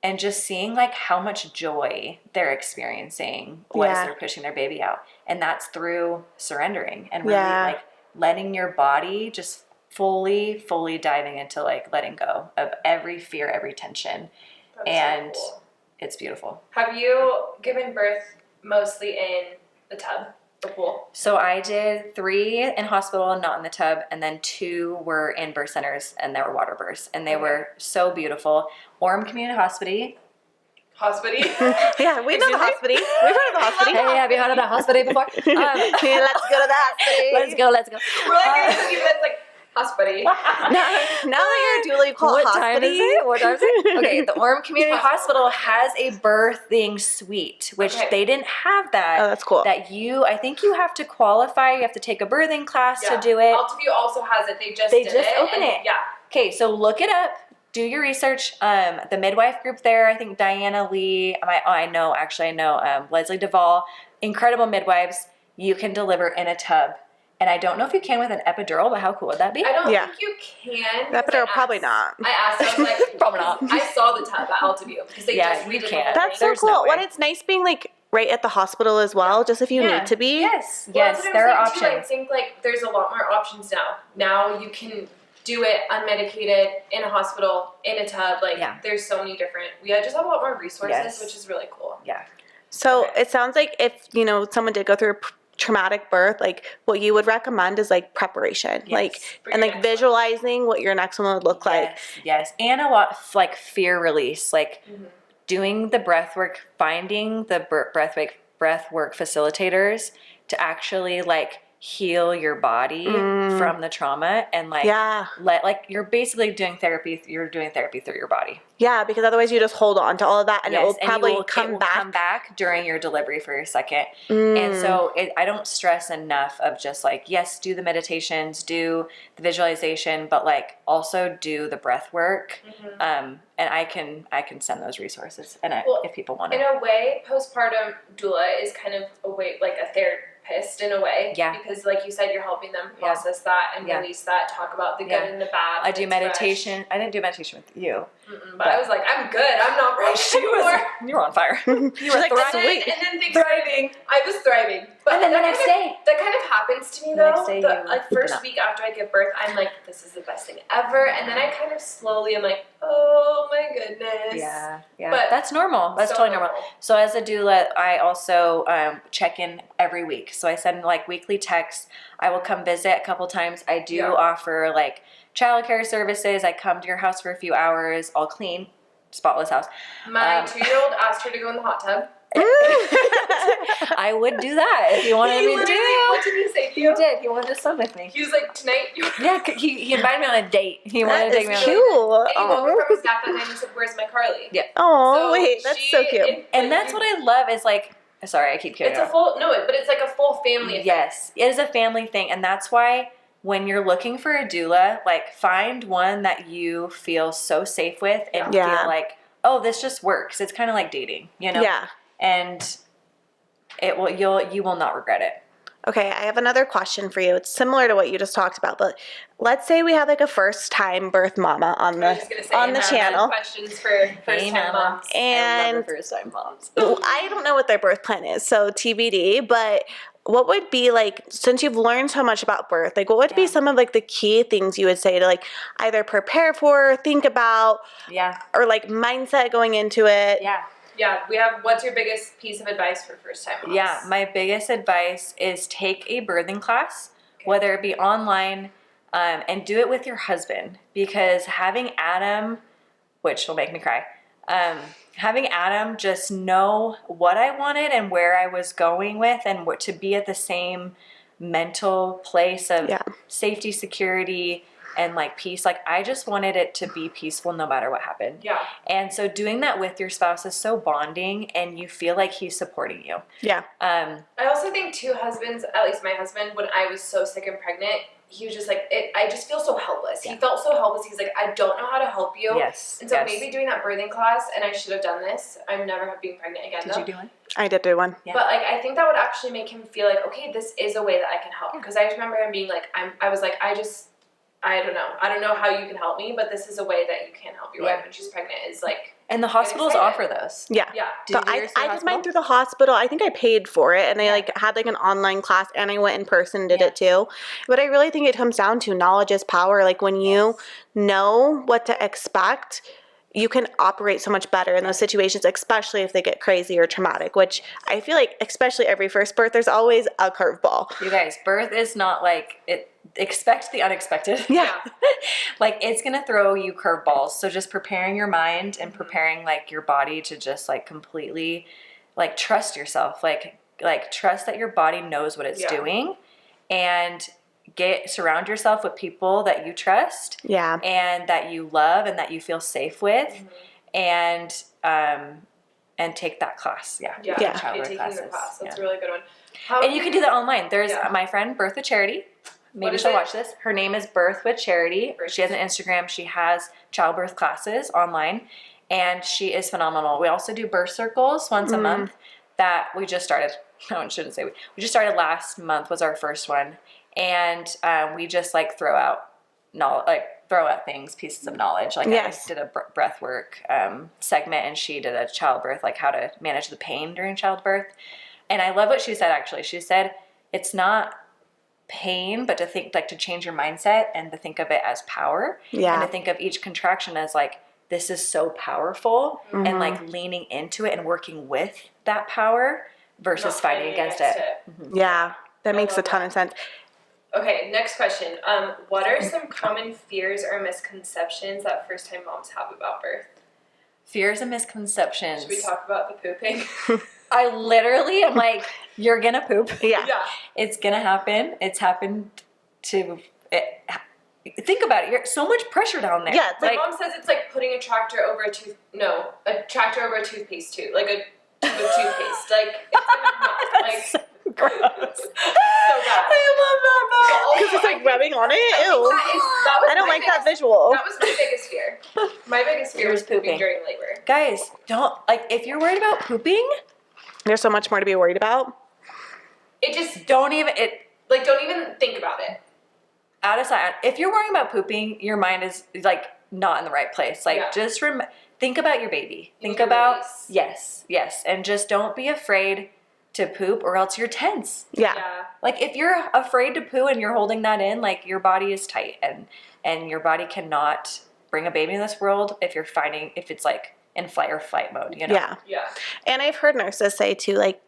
And just seeing like how much joy they're experiencing as they're pushing their baby out. And that's through surrendering and really like letting your body just fully diving into like letting go of every fear, every tension. That's so cool. It's beautiful. Have you given birth mostly in the tub or pool? So I did 3 in hospital and not in the tub, and then 2 were in birth centers, and they were water births, and they were so beautiful. Orem Community Hospital. Yeah, we know the hospital. We've heard of the hospital. Hey, have you heard of the hospital before? Let's go to the hospital. Let's go. We're like, it's like Hospital. Now that you're a doula, you call it What time is hospity? it? What time is it? Okay, the Orem Community Hospital has a birthing suite, which they didn't have that. Oh, that's cool. I think you have to qualify. You have to take a birthing class to do it. Altiview also has it. They just opened it. Yeah. Okay, so look it up. Do your research. The midwife group there, I think Diana Lee, I know Leslie Duvall, incredible midwives. You can deliver in a tub. And I don't know if you can with an epidural, but how cool would that be? I don't think you can. Epidural, probably not. I asked, I was like, Probably not. I saw the tub at Altiview because they just you redid the can. whole That's thing. so cool. When it's nice being like right at the hospital as well, just if you need to be. Yes, Well, that's what there I'm are saying, too. options. I think like there's a lot more options now. Now you can do it unmedicated in a hospital, in a tub. Like there's so many different. We just have a lot more resources, which is really cool. Yeah. So it sounds like if someone did go through a traumatic birth, like what you would recommend is like preparation, and like visualizing what your next one would look like. Yes, and a lot of, like fear release, like doing the breath work, finding the breath work facilitators to actually like heal your body from the trauma and you're basically doing therapy. You're doing therapy through your body. Yeah, because otherwise you just hold on to all of that and it will probably come back during your delivery for your second. And so I don't stress enough of just like, yes, do the meditations, do the visualization, but like also do the breath work. And I can send those resources and if people want to. In a way, postpartum doula is kind of a way, like a therapist in a way. Yeah. Because like you said, you're helping them process that and release that, talk about the good and the bad. I do meditation. I didn't do meditation with you. But I was like, I'm good. I'm not right anymore. You were on fire. You were like, thriving. And then things thriving. I was thriving. But and then the next day. That kind of happens to me The next though. day Like first week after I give birth, I'm like, this is the best thing ever. And then I kind of slowly am like, oh my goodness. Yeah. But that's normal. That's totally normal. So as a doula, I also check in every week. So I send like weekly texts. I will come visit a couple times. I do offer like childcare services. I come to your house for a few hours. I'll clean. Spotless house. My 2-year-old asked her to go in the hot tub. I would do that if you wanted me to. What did he say to you? He did. He wanted to swim with me. He was like, tonight. Yeah, he invited me on a date. He wanted to take me on a date. Cute. And he woke up from his nap that night and he said, "Where's my Carly?" Yeah. Oh, wait, that's so cute. And that's what I love is like. Sorry, I keep kidding. It's but it's like a full family. Yes, it is a family thing, and that's why when you're looking for a doula, like find one that you feel so safe with and feel like, oh, this just works. It's kind of like dating, Yeah. And you will not regret it. Okay, I have another question for you. It's similar to what you just talked about, but let's say we have like a first-time birth mama on the channel. Questions for first-time moms. And I love first-time moms. I don't know what their birth plan is, so TBD, but what would be like, since you've learned so much about birth, like what would be some of like the key things you would say to like either prepare for, think about, or like mindset going into it? Yeah, we have, what's your biggest piece of advice for first-time moms? Yeah, my biggest advice is take a birthing class, whether it be online, and do it with your husband, because having Adam, which will make me cry, having Adam just know what I wanted and where I was going with and what to be at the same mental place of safety, security, and like peace. Like I just wanted it to be peaceful no matter what happened. Yeah. And so doing that with your spouse is so bonding and you feel like he's supporting you. Yeah. I also think too, husbands, at least my husband, when I was so sick and pregnant, he was just like, I just feel so helpless. He felt so helpless. He's like, I don't know how to help you. Yes. And so maybe doing that birthing class, and I should have done this. I'm never being pregnant again. Did you do one? I did do one. Yeah. But like, I think that would actually make him feel like, okay, this is a way that I can help. Because I remember him being like, I was like, I don't know. I don't know how you can help me, but this is a way that you can help your wife when she's pregnant, is like. And the hospitals offer those. Yeah. Yeah. So I did mine through the hospital. I think I paid for it, and I like had like an online class, and I went in person and did it too. But I really think it comes down to knowledge is power. Like when you know what to expect, you can operate so much better in those situations, especially if they get crazy or traumatic, which I feel like, especially every first birth, there's always a curveball. You guys, birth is not like it. Expect the unexpected. Yeah. Like it's going to throw you curveballs. So just preparing your mind and preparing like your body to just like completely like trust yourself. Like trust that your body knows what it's doing. And surround yourself with people that you trust Yeah. and that you love and that you feel safe with, and take that class. Yeah. Childbirth Taking classes. the class. That's Yeah. a really good one. And you can do that online. There's my friend Birth with Charity. Maybe she'll watch this. Her name is Birth with Charity. She has an Instagram. She has childbirth classes online, and she is phenomenal. We also do birth circles once a month that we just started. No, I shouldn't say we just started last month was our first one, and we just like throw out things, pieces of knowledge. Like I did a breath work segment, and she did a childbirth, like how to manage the pain during childbirth. And I love what she said, actually. She said, it's not pain, but to change your mindset and to think of it as power. Yeah. And to think of each contraction as like, this is so powerful, and like leaning into it and working with that power versus fighting against it. Yeah, that makes a ton of sense. Okay, next question. What are some common fears or misconceptions that first-time moms have about birth? Fears and misconceptions. Should we talk about the pooping? I literally am like, you're gonna poop. Yeah. It's gonna happen. It's happened to think about it. You're so much pressure down there. Yeah, my mom says it's like putting a tractor over a toothpaste tube, like a tube of toothpaste. Like it's gonna like so gross. so bad. I love that though. Because it's like rubbing on it. Ew. I don't like that visual. That was my biggest fear. My biggest fear was pooping during labor. Guys, don't, like, if you're worried about pooping, there's so much more to be worried about. It just don't even think about it. Out of sight. If you're worrying about pooping, your mind is like not in the right place. Like just think about your baby. Think about yes, and just don't be afraid to poop, or else you're tense. Yeah. Like if you're afraid to poo and you're holding that in, like your body is tight, and your body cannot bring a baby in this world if it's like in fight or flight mode, you know? Yeah. And I've heard nurses say too, like,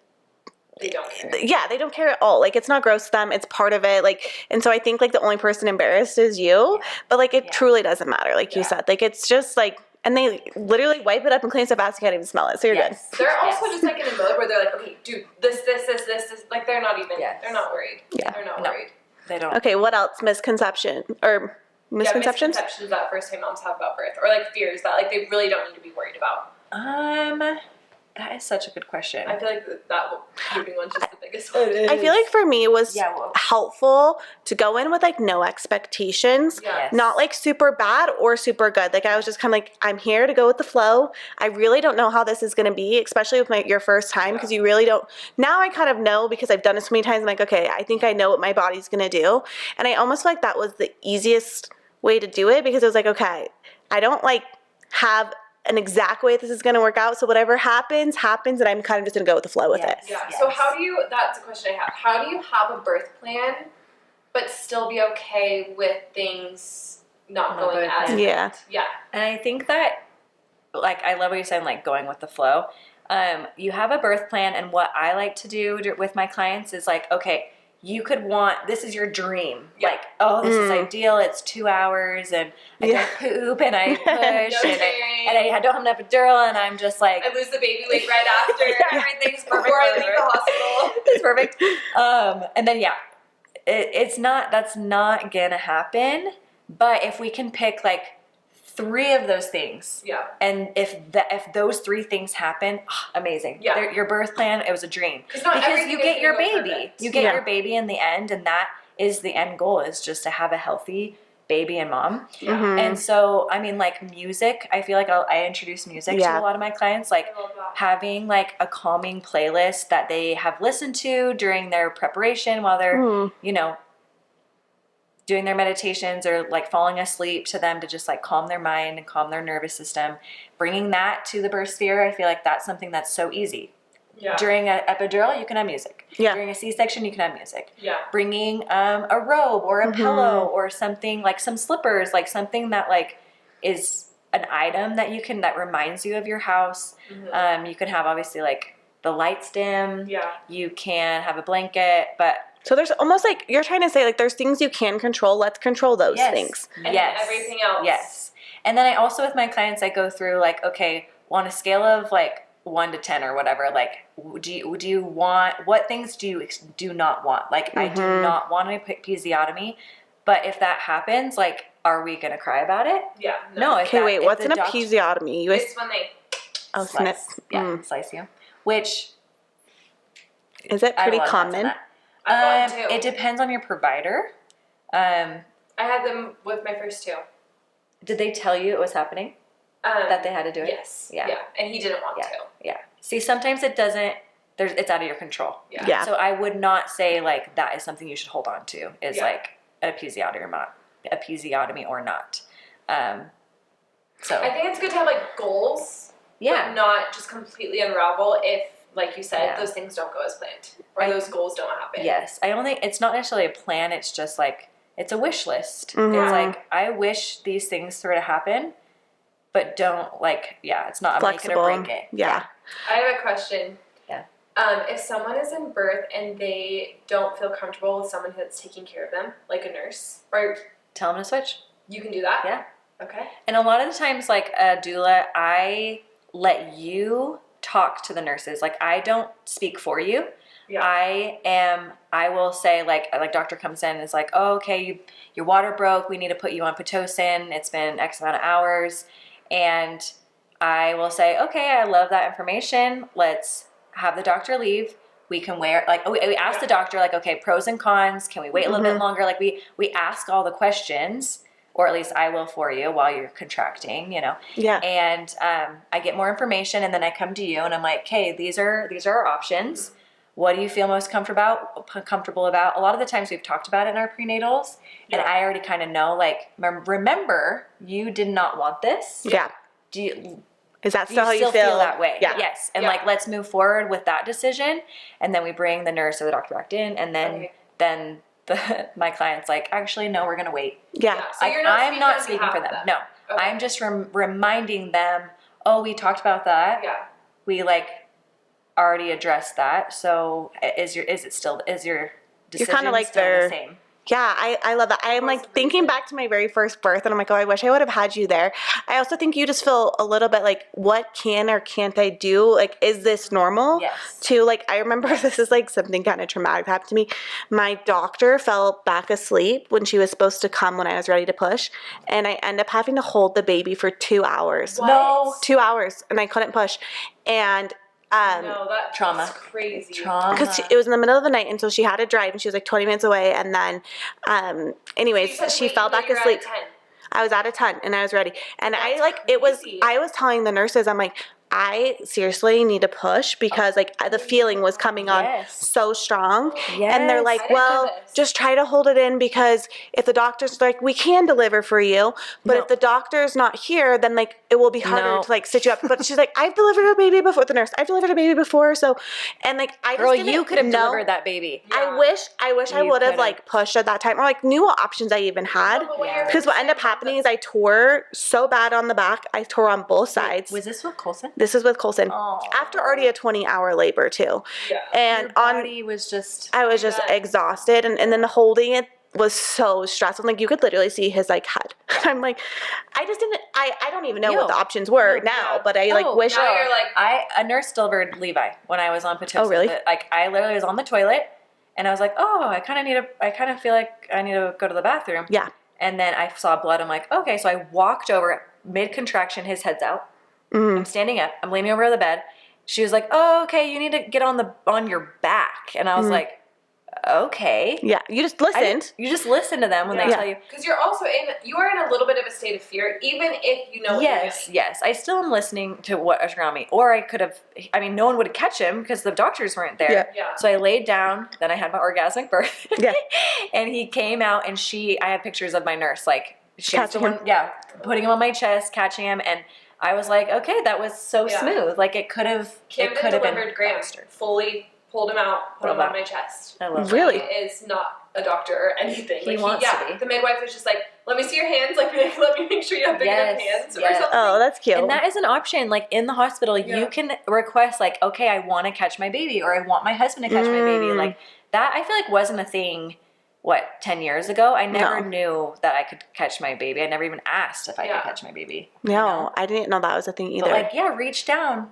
they don't care. Yeah, they don't care at all. Like, it's not gross to them. It's part of it. Like, and so I think like the only person embarrassed is you, but like it truly doesn't matter. Like you said, like it's just like, and they literally wipe it up and clean it so fast you can't even smell it. So you're good. They're also just like in a mode where they're like, okay, dude, this. Like they're not even. They're not worried. Yeah. They're not worried. They don't. Okay, what else? Misconceptions? Misconceptions that first-time moms have about birth, or like fears that like they really don't need to be worried about. That is such a good question. I feel like that pooping one's just the biggest one. I feel like for me it was helpful to go in with like no expectations, not like super bad or super good. Like I was just kind of like, I'm here to go with the flow. I really don't know how this is going to be, especially with your first time, because you really don't. Now I kind of know because I've done it so many times. I'm like, okay, I think I know what my body's going to do. And I almost feel like that was the easiest way to do it, because it was like, okay, I don't like have an exact way this is going to work out. So whatever happens, and I'm kind of just going to go with the flow with it. Yeah. So that's a question I have. How do you have a birth plan, but still be okay with things not going as planned? Yeah. And I think that, like, I love what you're saying, like going with the flow. You have a birth plan, and what I like to do with my clients is like, okay, you could this is your dream. Like, oh, this is ideal. It's 2 hours and I don't poop and I push and I don't have enough epidural, and I'm just like, I lose the baby weight right after. Everything's perfect before I leave the hospital. It's perfect. And then that's not gonna happen. But if we can pick like 3 of those things. And if those 3 things happen, amazing. Your birth plan, it was a dream. Because you get your baby. Perfect. You get your baby in the end, and that is the end goal, is just to have a healthy baby and mom. And so, I mean, like music, I feel like I introduce music to a lot of my clients, like having like a calming playlist that they have listened to during their preparation while they're, doing their meditations or like falling asleep, to them to just like calm their mind and calm their nervous system. Bringing that to the birth sphere, I feel like that's something that's so easy. During an epidural, you can have music. During a C-section, you can have music. Bringing a robe or a pillow or something, like some slippers, like something that like is an item that that reminds you of your house. You can have obviously like the lights dim. You can have a blanket, but so there's almost like you're trying to say like there's things you can control. Let's control those things. And everything else. And then I also, with my clients, I go through like, okay, well, on a scale of like 1 to 10 or whatever, like, do you want, what things do you do not want? Like, I do not want an episiotomy, but if that happens, like, are we going to cry about it? Yeah. No. Okay, wait, what's an episiotomy? It's when they slice. Yeah, slice you. Which is it pretty common? It depends on your provider. I had them with my first 2. Did they tell you it was happening? That they had to do it? Yes. Yeah. And he didn't want to. Yeah. See, sometimes it doesn't, it's out of your control. Yeah. So I would not say, like, that is something you should hold on to, is like an episiotomy or not. So I think it's good to have, like, goals. But not just completely unravel if, like you said, those things don't go as planned. Or those goals don't happen. Yes. I don't think, it's not necessarily a plan, it's just like, it's a wish list. It's like, I wish these things sort of happen, but don't, like, it's not flexible. I'm make it or break it. Yeah. I have a question. Yeah. If someone is in birth and they don't feel comfortable with someone that's taking care of them, like a nurse, or tell them to switch. You can do that? Yeah. Okay. And a lot of the times, like a doula, I let you talk to the nurses. Like, I don't speak for you. Yeah. I will say, like doctor comes in and is like, oh, okay, your water broke. We need to put you on Pitocin. It's been X amount of hours. And I will say, okay, I love that information. Let's have the doctor leave. We can wear, like, we ask the doctor, like, okay, pros and cons. Can we wait a little bit longer? Like, we ask all the questions, or at least I will for you while you're contracting, you know? Yeah. And I get more information, and then I come to you and I'm like, okay, these are our options. What do you feel most comfortable about? A lot of the times we've talked about it in our prenatals, and I already kind of know, like, remember, you did not want this. Yeah. Is that still how you feel that way? Yeah. Yes. And like, let's move forward with that decision. And then we bring the nurse or the doctor back in, and then my client's like, actually, no, we're going to wait. Yeah. So I'm not speaking for them. No. Okay. I'm just reminding them, oh, we talked about that. Yeah. We, like, already addressed that. So is your decision You're kind of like still the same? Yeah, I love that. I'm like thinking back to my very first birth, and I'm like, oh, I wish I would have had you there. I also think you just feel a little bit like, what can or can't I do? Like, is this normal? Yes. To, like, I remember this is like something kind of traumatic happened to me. My doctor fell back asleep when she was supposed to come when I was ready to push, and I ended up having to hold the baby for 2 hours. What? No, 2 hours, and I couldn't push, and. No, that's trauma. Crazy. Because it was in the middle of the night, and so she had to drive, and she was like 20 minutes away, and then, anyways, she fell back asleep. I was at a 10, and I was ready, and I was telling the nurses, I'm like, I seriously need to push because, like, the feeling was coming on so strong. Yes. And they're like, well, just try to hold it in, because if the doctor's like, we can deliver for you, but if the doctor's not here, then, like, it will be harder to, like, stitch you up. But she's like, I've delivered a baby before, the nurse. I've delivered a baby before. So, and, like, I just didn't you could have delivered that baby. Yeah. I wish I would have, like, pushed at that time, or, like, knew what options I even had. Because what ended up happening is I tore so bad on the back. I tore on both sides. Was this with Colson? This is with Colson. Aww. After already a 20-hour labor too. Yeah. And your body was just... I was just exhausted, and then the holding it was so stressful. Like, you could literally see his, like, head. I'm like, I just didn't, I don't even know what the options were now, but I wish. Now you're like, a nurse delivered Levi when I was on Pitocin. Oh, really? Like, I literally was on the toilet, and I was like, oh, I kind of feel like I need to go to the bathroom. Yeah. And then I saw blood. I'm like, okay. So I walked over, mid-contraction, his head's out. I'm standing up. I'm leaning over the bed. She was like, oh, okay, you need to get on your back. And I was like, okay. Yeah, you just listened. You just listen to them when they tell you. Because you are in a little bit of a state of fear, even if you know what you're doing. Yes. I still am listening to what was around me. Or I could have, no one would catch him because the doctors weren't there. Yeah. So I laid down, then I had my orgasmic birth. Yeah. And he came out, and I have pictures of my nurse, like, Catching him. Yeah, putting him on my chest, catching him, and I was like, okay, that was so smooth. Like, it could have been Graham faster. Fully pulled him out, put him on my chest. I love really? He is not a doctor or anything. He wants to be. The midwife was just like, let me see your hands. Like, let me make sure you have big enough hands or something. Oh, that's cute. And that is an option. Like, in the hospital, you can request, like, okay, I want to catch my baby, or I want my husband to catch my baby. Like, that I feel like wasn't a thing. 10 years ago? I never knew that I could catch my baby. I never even asked if I could catch my baby. No, I didn't know that was a thing either. But, like, reach down.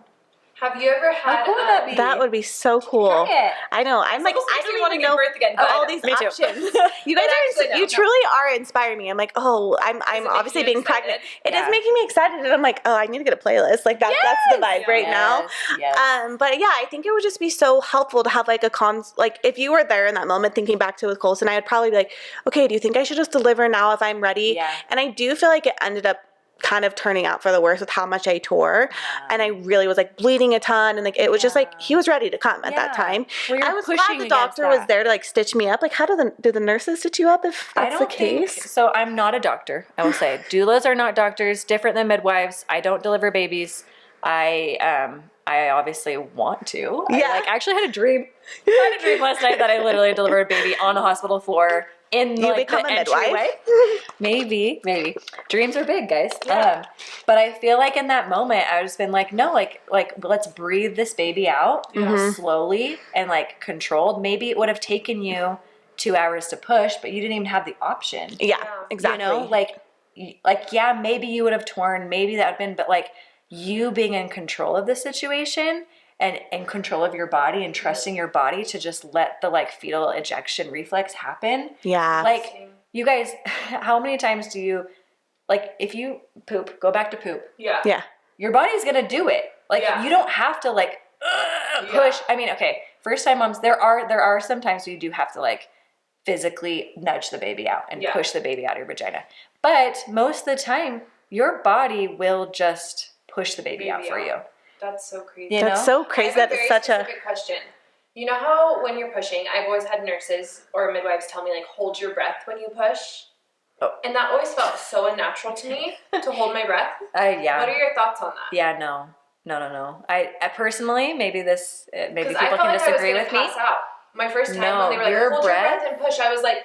Have you ever had? cool would that be? That would be so cool. Try it. I know. I'm like, Almost I makes don't me even want to give know birth again. But all these Me too. options. You guys actually, no, you no. truly are inspiring me. I'm like, oh, I'm it make obviously you being excited? pregnant. It is Yeah. making me excited, and I'm like, oh, I need to get a playlist. Like that's the vibe right now. Yes. But yeah, I think it would just be so helpful to have like like if you were there in that moment thinking back to with Colson, I would probably be like, okay, do you think I should just deliver now if I'm ready? Yeah. And I do feel like it ended up kind of turning out for the worse with how much I tore. And I really was like bleeding a ton. And like, it was just like, he was ready to come at that time. Well, you're I was glad pushing the against doctor was that. there to like stitch me up. Like, how do the nurses stitch you up if that's I don't the think case? so. I'm not a doctor. I will say doulas are not doctors. Different than midwives. I don't deliver babies. I obviously want to. Yeah. I actually had a dream. I had a dream last night that I literally delivered a baby on a hospital floor in You like become the a midwife? entryway. Maybe. Dreams are big, guys. Yeah. But I feel like in that moment, I just been like, no, like let's breathe this baby out slowly and like controlled. Maybe it would have taken you 2 hours to push, but you didn't even have the option. Yeah, exactly. You know, yeah, maybe you would have torn, maybe that would have been, but like you being in control of the situation and in control of your body and trusting your body to just let the like fetal ejection reflex happen. Yeah. Like you guys, how many times do you, like if you poop, go back to poop. Yeah. Yeah. Your body's going to do it. Like you don't have to like push. I mean, okay, first time moms, there are some times you do have to like physically nudge the baby out and push the baby out of your vagina. But most of the time, your body will just push the baby out for you. That's so crazy. You That's know? so crazy. I have That a is very such a. specific question. You know how when you're pushing, I've always had nurses or midwives tell me like, hold your breath when you push. Oh. And that always felt so unnatural to me to hold my breath. Yeah. What are your thoughts on that? Yeah, no. I personally, maybe people I felt can like disagree I was with gonna me. pass out. My first time No, when they were like, your hold breath- your breath and push, I was like,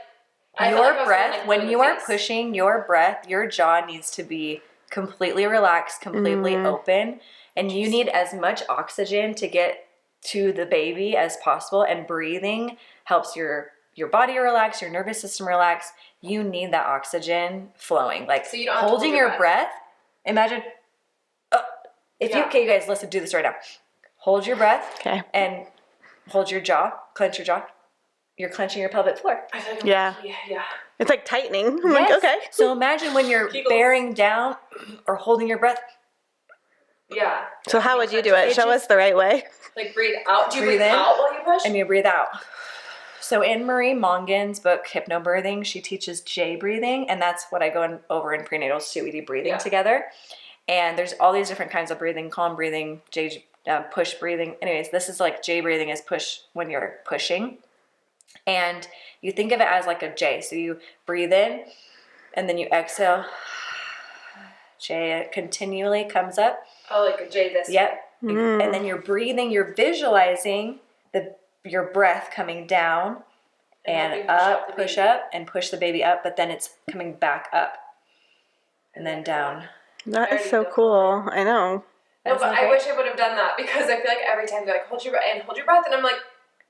I felt Your like I was breath, going, like, when blue in you the are face. pushing your breath, your jaw needs to be completely relaxed, completely open, and you need as much oxygen to get to the baby as possible. And breathing helps your body relax, your nervous system relax. You need that oxygen flowing. Like So you don't have to holding hold your your breath. Imagine, you guys, listen, do this right now. Hold your breath. Okay. And hold your jaw, clench your jaw. You're clenching your pelvic floor. I feel like Yeah. Yeah. It's like tightening. I'm Yes. like, okay. So imagine when you're Kegels. bearing down or holding your breath. Yeah. So how would you do it? It Show us the right way. Like breathe out. Do you Breathe breathe in. out while you push? And you breathe out. So in Marie Mongan's book, Hypnobirthing, she teaches J breathing, and that's what I go over in prenatals too. We do breathing together. And there's all these different kinds of breathing, calm breathing, J push breathing. Anyways, this is like J breathing is push when you're pushing. And you think of it as like a J. So you breathe in and then you exhale. J continually comes up. Oh, like a J this. Yep. And then you're breathing, you're visualizing your breath coming down And and helping push up up, the push baby. up, and push the baby up, but then it's coming back up and then down. That I is already so feel cool. I know. No, but I wish I would have done that because I feel like every time they're like, hold your breath, and I'm like,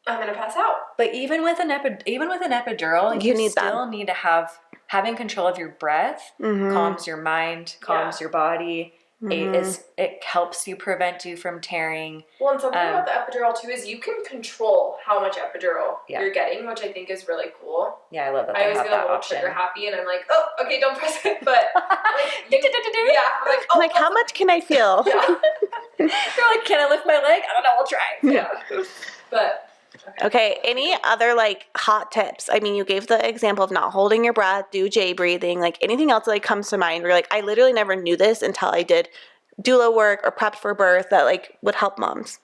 I'm gonna pass out. But even with an epidural, You need still need to having control of your breath calms your mind, calms your body. It helps you prevent you from tearing. Well, and something about the epidural too is you can control how much epidural Yeah. you're getting, which I think is really cool. Yeah, I love that I they always have get a that little option. trigger happy, and I'm like, oh, okay, don't press it. But like, yeah, I'm like, oh, I'm like, how much can I feel? Yeah. You're like, can I lift my leg? I don't know. I'll try. Yeah. But Okay, any other like hot tips? I mean, you gave the example of not holding your breath, do J breathing, like anything else that like comes to mind where like I literally never knew this until I did doula work or prepped for birth that like would help moms.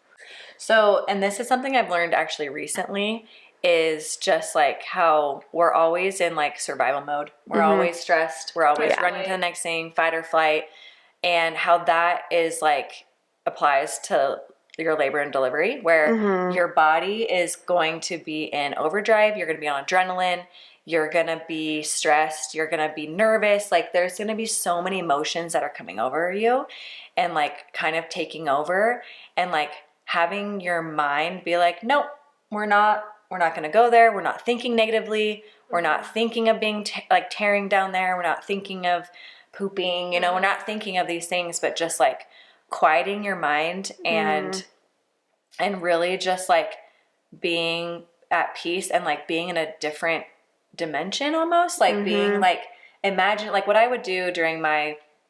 So, and this is something I've learned actually recently, is just like how we're always in like survival mode. We're always stressed. We're always running to the next thing, fight or flight. And how that is like applies to your labor and delivery, where your body is going to be in overdrive. You're going to be on adrenaline. You're going to be stressed. You're going to be nervous. Like there's going to be so many emotions that are coming over you and like kind of taking over, and like having your mind be like, nope, we're not going to go there. We're not thinking negatively. We're not thinking of being like tearing down there. We're not thinking of pooping, we're not thinking of these things, but just like quieting your mind and really just like being at peace and like being in a different dimension almost, like being like, imagine like what I would do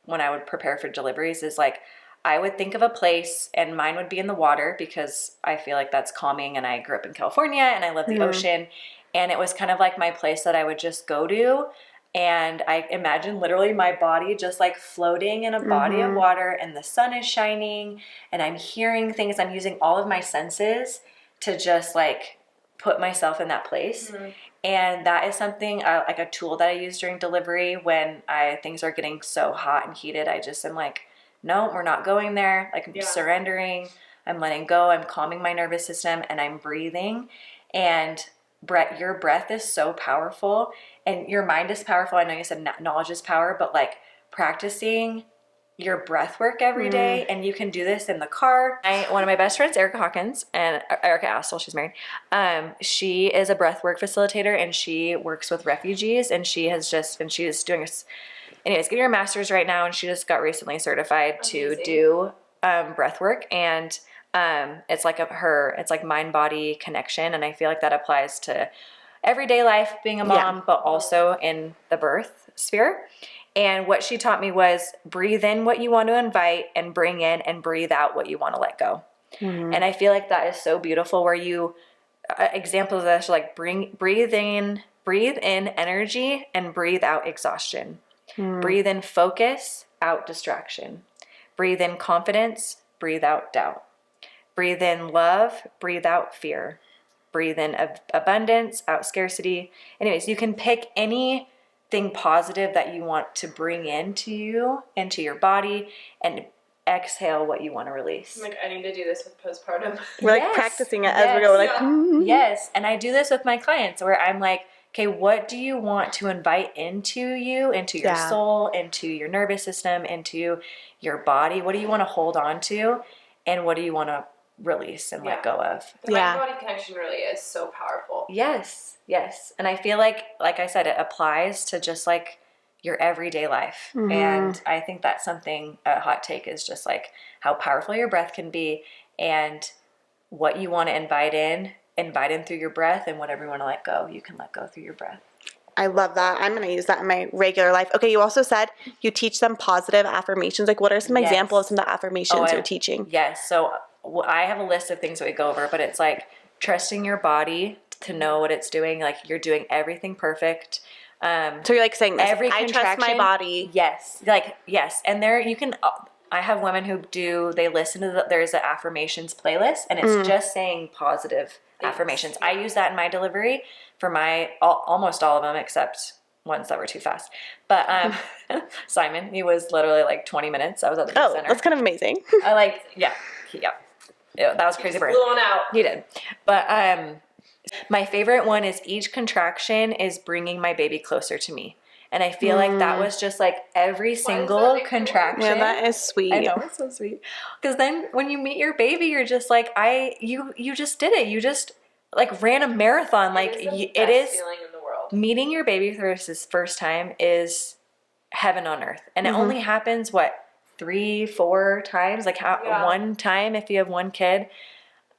when I would prepare for deliveries is like I would think of a place, and mine would be in the water because I feel like that's calming, and I grew up in California and I love the ocean, and it was kind of like my place that I would just go to. And I imagine literally my body just like floating in a body of water, and the sun is shining and I'm hearing things. I'm using all of my senses to just like put myself in that place. And that is something like a tool that I use during delivery when things are getting so hot and heated. I just am like, no, we're not going there. Like I'm surrendering, I'm letting go, I'm calming my nervous system, and I'm breathing. And your breath is so powerful, and your mind is powerful. I know you said knowledge is power, but like practicing your breath work every day, and you can do this in the car. One of my best friends, Erica Hawkins, and Erica Astle, she's married. She is a breath work facilitator, and she works with refugees, and she is doing getting her master's right now, and she just got recently certified to do breath work, and it's like mind body connection, and I feel like that applies to everyday life, being a mom, but also in the birth sphere. And what she taught me was breathe in what you want to invite and bring in, and breathe out what you want to let go. And I feel like that is so beautiful, where you examples of that are like breathe in energy and breathe out exhaustion. Breathe in focus, out distraction. Breathe in confidence, breathe out doubt. Breathe in love, breathe out fear. Breathe in abundance, out scarcity. Anyways, you can pick anything positive that you want to bring into your body, and exhale what you want to release. Like, I need to do this with postpartum. We're like practicing it as we go. We're like, yes. And I do this with my clients where I'm like, okay, what do you want to invite into you, into your soul, into your nervous system, into your body? What do you want to hold on to? And what do you want to release and let go of? The mind-body connection really is so powerful. Yes. And I feel like I said, it applies to just like your everyday life. And I think that's something, a hot take is just like how powerful your breath can be, and what you want to invite in through your breath, and whatever you want to let go, you can let go through your breath. I love that. I'm going to use that in my regular life. Okay, you also said you teach them positive affirmations. Like, what are some examples of some of the affirmations you're teaching? Yes. So I have a list of things that we go over, but it's like trusting your body to know what it's doing. Like, you're doing everything perfect. So you're like saying this, I trust my body. Yes. And I have women who they listen to there's an affirmations playlist, and it's just saying positive affirmations. I use that in my delivery for almost all of them, except ones that were too fast. But Simon, he was literally like 20 minutes. I was at the center. That's kind of amazing. Yeah, that was crazy. Blew on out. He did. But my favorite one is each contraction is bringing my baby closer to me. And I feel like that was just like every single contraction. Yeah, that is sweet. I know, it's so sweet. Because then when you meet your baby, you're just like, you just did it. You just like ran a marathon. Like it is feeling in the world. Meeting your baby for his first time is heaven on earth. And it only happens 3-4 times, like one time if you have one kid.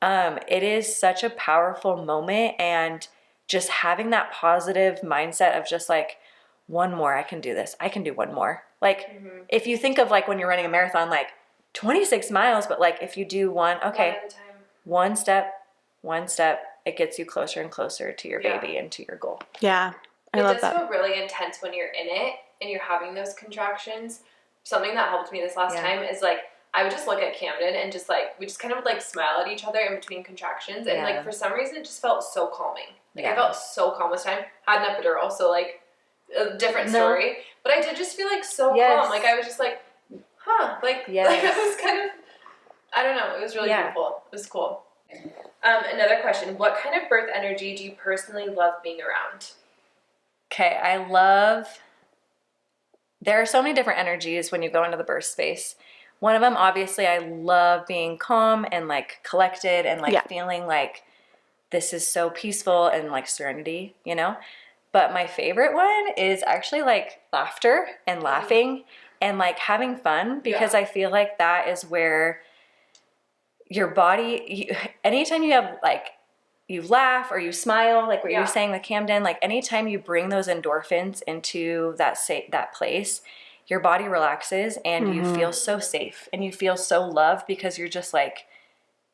It is such a powerful moment, and just having that positive mindset of just like, one more, I can do this. I can do one more. Like, if you think of like when you're running a marathon, like 26 miles, but like if you do one step, it gets you closer and closer to your baby and to your goal. Yeah, I love that. It does feel really intense when you're in it and you're having those contractions. Something that helped me this last time is like, I would just look at Camden and just like, we just kind of like smile at each other in between contractions. And like, for some reason, it just felt so calming. Like, I felt so calm this time. Had an epidural, so like, a different story. But I did just feel like so calm. Like, I was just like, like I was kind of, I don't know. It was really beautiful. It was cool. Another question. What kind of birth energy do you personally love being around? Okay, there are so many different energies when you go into the birth space. One of them, obviously, I love being calm and like collected and like feeling like this is so peaceful and like serenity, you know? But my favorite one is actually like laughter and laughing. and like having fun, because I feel like that is where your body, anytime you have like, you laugh or you smile, like what you're saying with Camden, like anytime you bring those endorphins into that place, your body relaxes and you feel so safe and you feel so loved, because you're just like,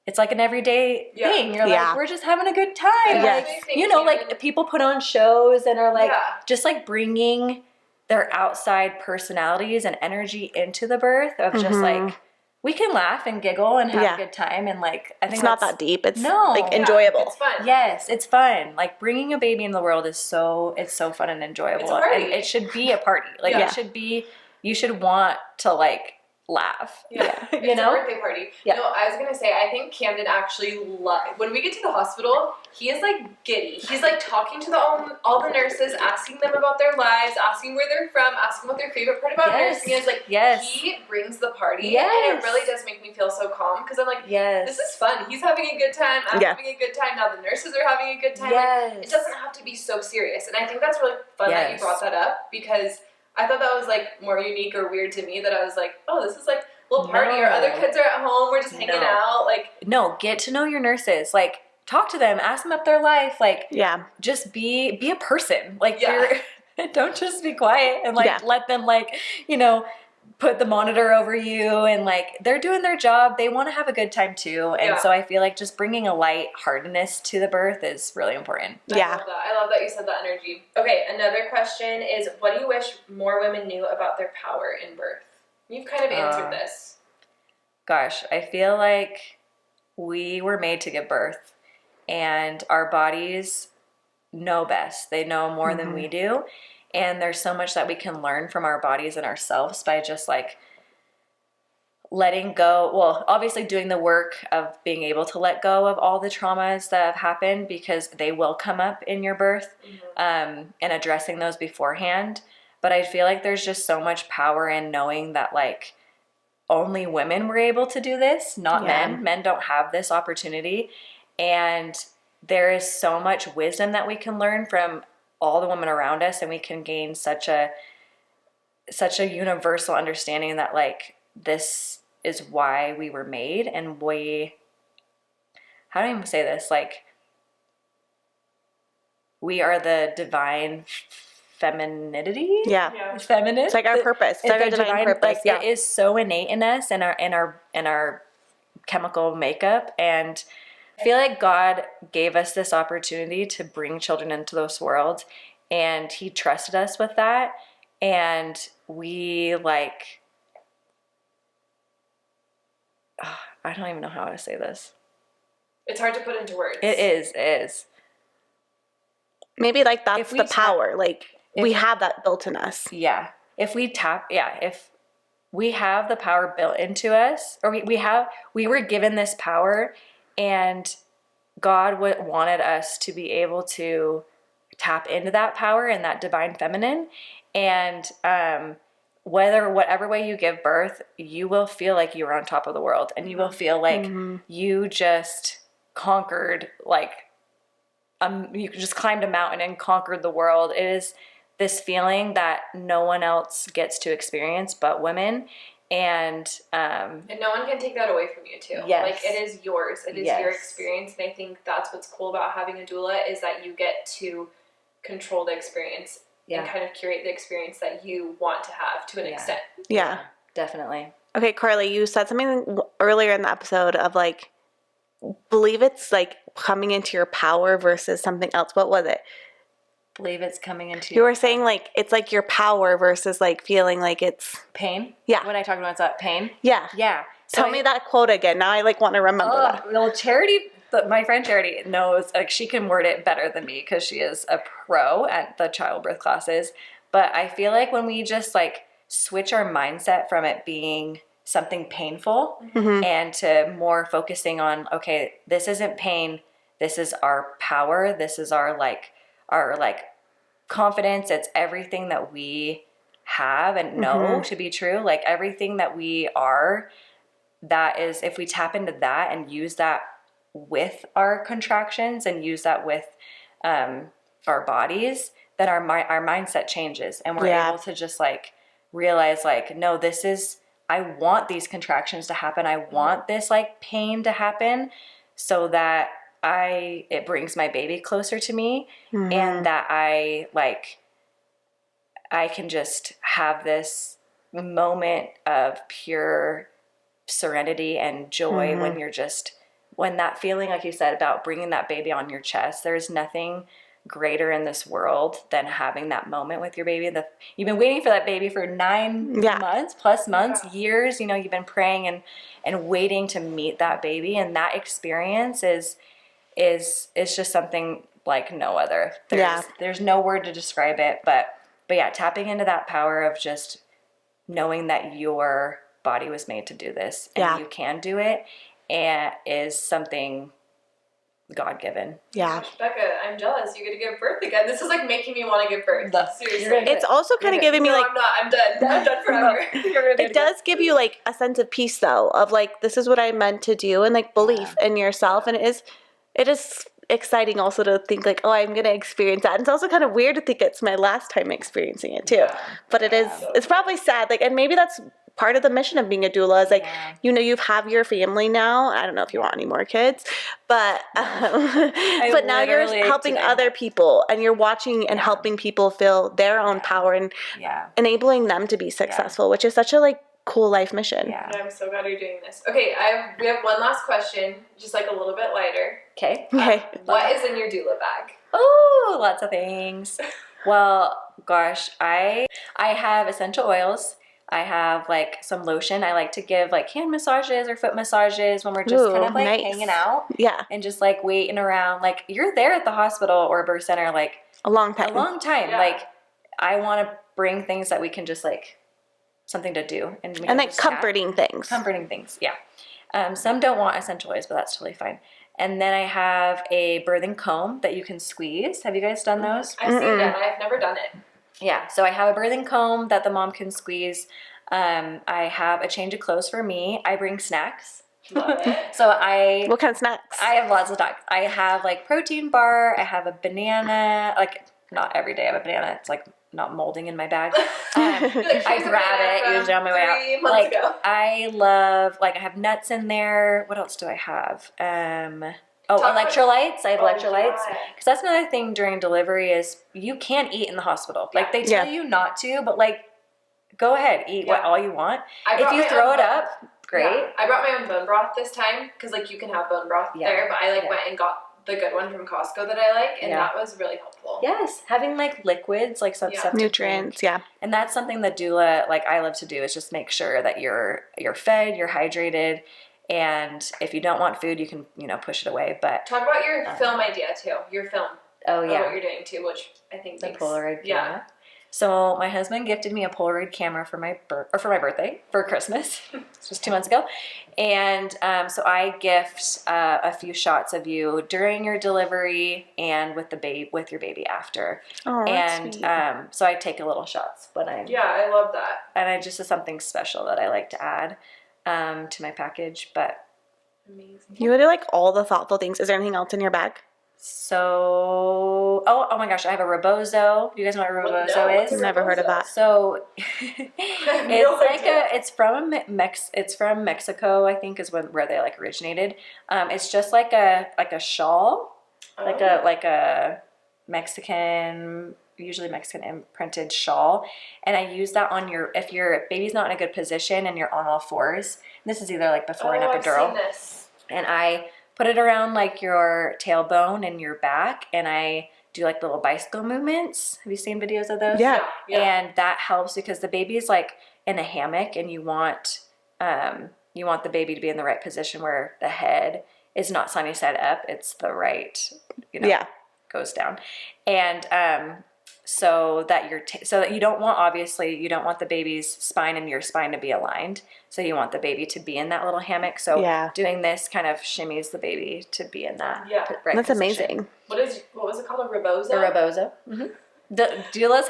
it's like an everyday thing. You're like, we're just having a good time. Like, you know, like people put on shows and are like, just like bringing their outside personalities and energy into the birth of just like, we can laugh and giggle and have a good time. And like, I think it's not that deep. It's like enjoyable. It's fun. Yes, it's fun. Like bringing a baby into the world is so fun and enjoyable. It's a party. And it should be a party. Like it should be, you should want to like laugh. You know? It's a birthday party. No, I was gonna say, I think Camden actually when we get to the hospital, he is like giddy. He's like talking to all the nurses, asking them about their lives, asking where they're from, asking what their favorite part about nursing is. Like he brings the party, and it really does make me feel so calm, because I'm like, this is fun. He's having a good time. I'm having a good time. Now the nurses are having a good time. Like, it doesn't have to be so serious, and I think that's really fun that you brought that up, because I thought that was like more unique or weird to me, that I was like, oh, this is like a little party, or other kids are at home, we're just hanging out. Like, no, get to know your nurses. Like, talk to them, ask them about their life. Like, just be a person. Like, don't just be quiet and like let them like, you know, put the monitor over you, and like they're doing their job. They want to have a good time too. And so I feel like just bringing a light heartedness to the birth is really important. I love that you said that energy. Okay, another question is, what do you wish more women knew about their power in birth? You've kind of answered this. Gosh, I feel like we were made to give birth, and our bodies know best. They know more than we do. And there's so much that we can learn from our bodies and ourselves by just like letting go. Well, obviously doing the work of being able to let go of all the traumas that have happened, because they will come up in your birth, and addressing those beforehand. But I feel like there's just so much power in knowing that like only women were able to do this, not men. Men don't have this opportunity. And there is so much wisdom that we can learn from all the women around us, and we can gain such a universal understanding that like this is why we were made, and how do I even say this? Like, we are the divine femininity. Feminine. It's like our purpose. It's our divine purpose. Like, it is so innate in us, and our chemical makeup. And I feel like God gave us this opportunity to bring children into this world, and he trusted us with that. And we like, I don't even know how to say this. It's hard to put into words. It is. Maybe like that's the power. Like, we have that built in us. Yeah. If we have the power built into us, or we were given this power, and God wanted us to be able to tap into that power and that divine feminine. And whatever way you give birth, you will feel like you are on top of the world, and you will feel like you just conquered, like you just climbed a mountain and conquered the world. It is this feeling that no one else gets to experience but women. And no one can take that away from you too. Like, it is yours. It is your experience. And I think that's what's cool about having a doula, is that you get to control the experience and kind of curate the experience that you want to have to an extent. Yeah, definitely. Okay, Carly, you said something earlier in the episode of like, believe it's like coming into your power versus something else. What was it? Believe it's coming into you were saying like it's like your power versus like feeling like it's pain. When I talk about that pain. So tell me that quote again. Now I like want to remember that. Well, Charity, my friend Charity knows, like, she can word it better than me because she is a pro at the childbirth classes. But I feel like when we just like switch our mindset from it being something painful and to more focusing on, okay, this isn't pain, this is our power, this is our confidence, it's everything that we have and know to be true, like everything that we are, that is, if we tap into that and use that with our contractions and use that with our bodies, then our mindset changes, and we're able to just like realize like, no, I want these contractions to happen. I want this like pain to happen so that it brings my baby closer to me, and that I can just have this moment of pure serenity and joy when that feeling, like you said, about bringing that baby on your chest, there's nothing greater in this world than having that moment with your baby. You've been waiting for that baby for 9 months, years, you've been praying and waiting to meet that baby. And that experience is just something like no other. There's no word to describe it, but yeah, tapping into that power of just knowing that your body was made to do this and you can do it, and is something God-given. Yeah. Gosh, Becca, I'm jealous. You get to give birth again. This is like making me want to give birth. Seriously. It's also kind of giving me like... I'm not. I'm done. I'm done forever. It does give you like a sense of peace though, of like, this is what I meant to do, and like belief in yourself. And it is exciting also to think like, oh, I'm going to experience that. And it's also kind of weird to think it's my last time experiencing it too. But it's probably sad. Like, and maybe that's part of the mission of being a doula is like, you have your family now. I don't know if you want any more kids, but but now you're helping other people, and you're watching and helping people feel their own power and enabling them to be successful, which is such a like cool life mission. Yeah. I'm so glad you're doing this. Okay, we have one last question, just like a little bit lighter. Okay. What is in your doula bag? Oh, lots of things. Well, gosh, I have essential oils. I have like some lotion. I like to give like hand massages or foot massages when we're just kind of like hanging out. Yeah. And just like waiting around. Like, you're there at the hospital or birth center like a long time. Yeah. Like, I want to bring things that we can just like something to do and like comforting things. Comforting things, yeah. Some don't want essential oils, but that's totally fine. And then I have a birthing comb that you can squeeze. Have you guys done those? I've seen them. I've never done it. Yeah, so I have a birthing comb that the mom can squeeze. I have a change of clothes for me. I bring snacks. Love it. What kind of snacks? I have lots of snacks. I have like protein bar. I have a banana. Like, not every day I have a banana. It's like not molding in my bag. I grab it usually on my way out. Like, I love, like, I have nuts in there. What else do I have? Electrolytes. I have electrolytes. Because that's another thing during delivery is you can't eat in the hospital. Like, they tell you not to, but like, go ahead, eat all you want. If you throw it up, great. Yeah. I brought my own bone broth this time because like you can have bone broth there, but I like went and got the good one from Costco that I like, and that was really helpful. Yes, having like liquids, like some stuff, nutrients, and that's something that doula, like I love to do, is just make sure that you're fed, you're hydrated, and if you don't want food, you can push it away. But talk about your film idea too. Your film. Oh yeah, what you're doing too, which I think the Polaroid camera. So my husband gifted me a Polaroid camera for my birthday, for Christmas. It's just 2 months ago. And so I gift a few shots of you during your delivery and with your baby after. Oh, and sweet. So I take a little shots when I'm... Yeah, I love that. And I just is something special that I like to add to my package. But amazing. You do like all the thoughtful things. Is there anything else in your bag? So, oh my gosh, I have a rebozo. Do you guys know what a rebozo is? Never heard of that. So, it's from Mexico, I think, is where they like originated. It's just like a shawl, like a Mexican, usually Mexican imprinted shawl, and I use that on if your baby's not in a good position and you're on all fours. This is either like before an epidural. I've seen this. And I put it around like your tailbone and your back, and I do like little bicycle movements. Have you seen videos of those? Yeah. And that helps because the baby's like in a hammock, and you want the baby to be in the right position where the head is not sunny side up. It's the right, goes down. And so that you don't want the baby's spine and your spine to be aligned. So you want the baby to be in that little hammock. So doing this kind of shimmies the baby to be in that right That's position. Amazing. What was it called? A rebozo? A rebozo. Mm-hmm. The doulas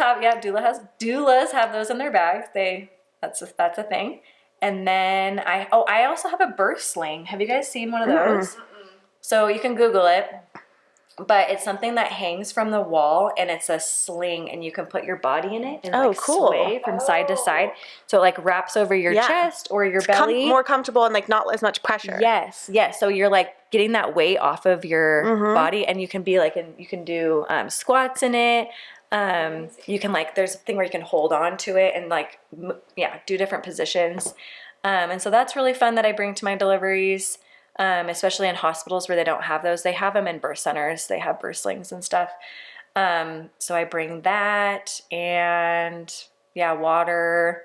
have those in their bags. That's a thing. And then I also have a birth sling. Have you guys seen one of those? Mm-mm. So you can Google it. but it's something that hangs from the wall, and it's a sling, and you can put your body in it and Oh, like cool. sway from side to side. So it like wraps over your chest or your belly. More comfortable and like not as much pressure. Yes. So you're like getting that weight off of your body, and you can be like, and you can do squats in it. You can like, there's a thing where you can hold on to it and like, do different positions. And so that's really fun that I bring to my deliveries. Especially in hospitals where they don't have those. They have them in birth centers. They have birth slings and stuff. So I bring that and water.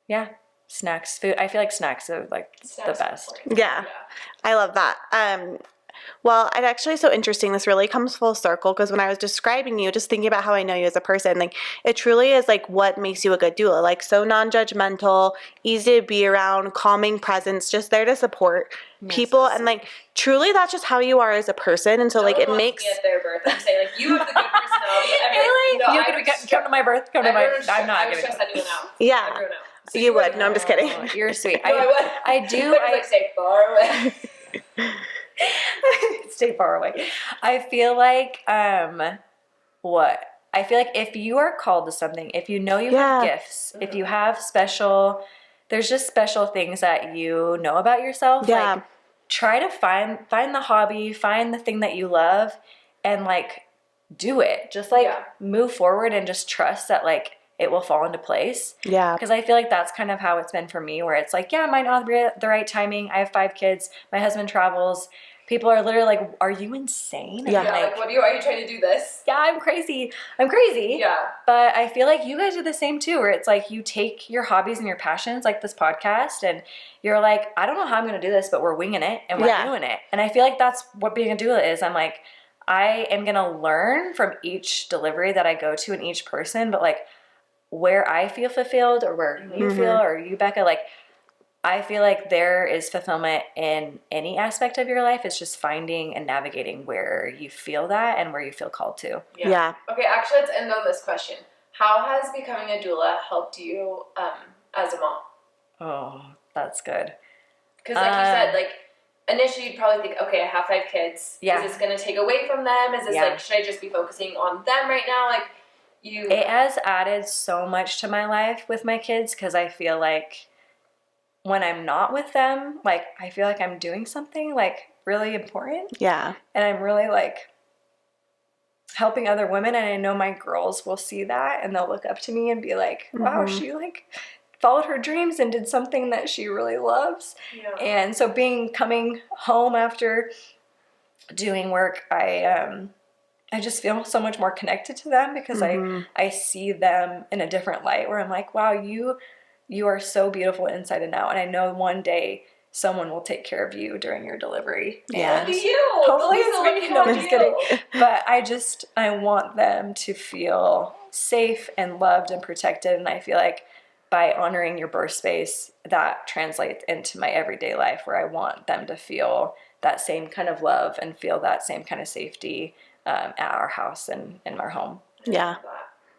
Yeah. Snacks, food. I feel like snacks are like the best. Yeah. I love that. Well, it's actually so interesting. This really comes full circle because when I was describing you, just thinking about how I know you as a person, like it truly is like what makes you a good doula. Like so non-judgmental, easy to be around, calming presence, just there to support people, and like truly that's just how you are as a person. And so like it makes me at their birth. I'm saying like you have the good personality. Come to my birth. Come to my. I'm not I would gonna stress anyone out. Yeah. Everyone out. So you would. No, I'm just kidding. You're sweet. No, I would. I do. I like stay far away. Stay far away. I feel like what? I feel like if you are called to something, if you know you have gifts, if you have there's just special things that you know about yourself. Yeah. Like try to find the hobby, find the thing that you love, and like do it. Just like move forward and just trust that like it will fall into place. Yeah. Because I feel like that's kind of how it's been for me, where it's like, it might not be the right timing. I have 5 kids. My husband travels. People are literally like, are you insane? Yeah. Like, what are you trying to do this? Yeah, I'm crazy. Yeah. But I feel like you guys are the same too, where it's like you take your hobbies and your passions, like this podcast, and you're like, I don't know how I'm going to do this, but we're winging it and we're doing it. And I feel like that's what being a doula is. I'm like, I am going to learn from each delivery that I go to and each person, but like where I feel fulfilled or where you feel, or you, Becca, like I feel like there is fulfillment in any aspect of your life. It's just finding and navigating where you feel that and where you feel called to. Yeah. Okay, actually, let's end on this question. How has becoming a doula helped you as a mom? Oh, that's good. Because like you said, like initially you'd probably think, okay, I have 5 kids. Yeah. Is this going to take away from them? Is this like, should I just be focusing on them right now? Like It has added so much to my life with my kids, because I feel like when I'm not with them, like I feel like I'm doing something like really important. Yeah. And I'm really like helping other women, and I know my girls will see that and they'll look up to me and be like, wow, she like followed her dreams and did something that she really loves. Yeah. And so coming home after doing work, I just feel so much more connected to them, because I see them in a different light, where I'm like, wow, you are so beautiful inside and out. And I know one day someone will take care of you during your delivery. Yeah. And you. Hopefully it's me. No, I'm just kidding. But I want them to feel safe and loved and protected. And I feel like by honoring your birth space, that translates into my everyday life, where I want them to feel that same kind of love and feel that same kind of safety at our house and in our home. Yeah.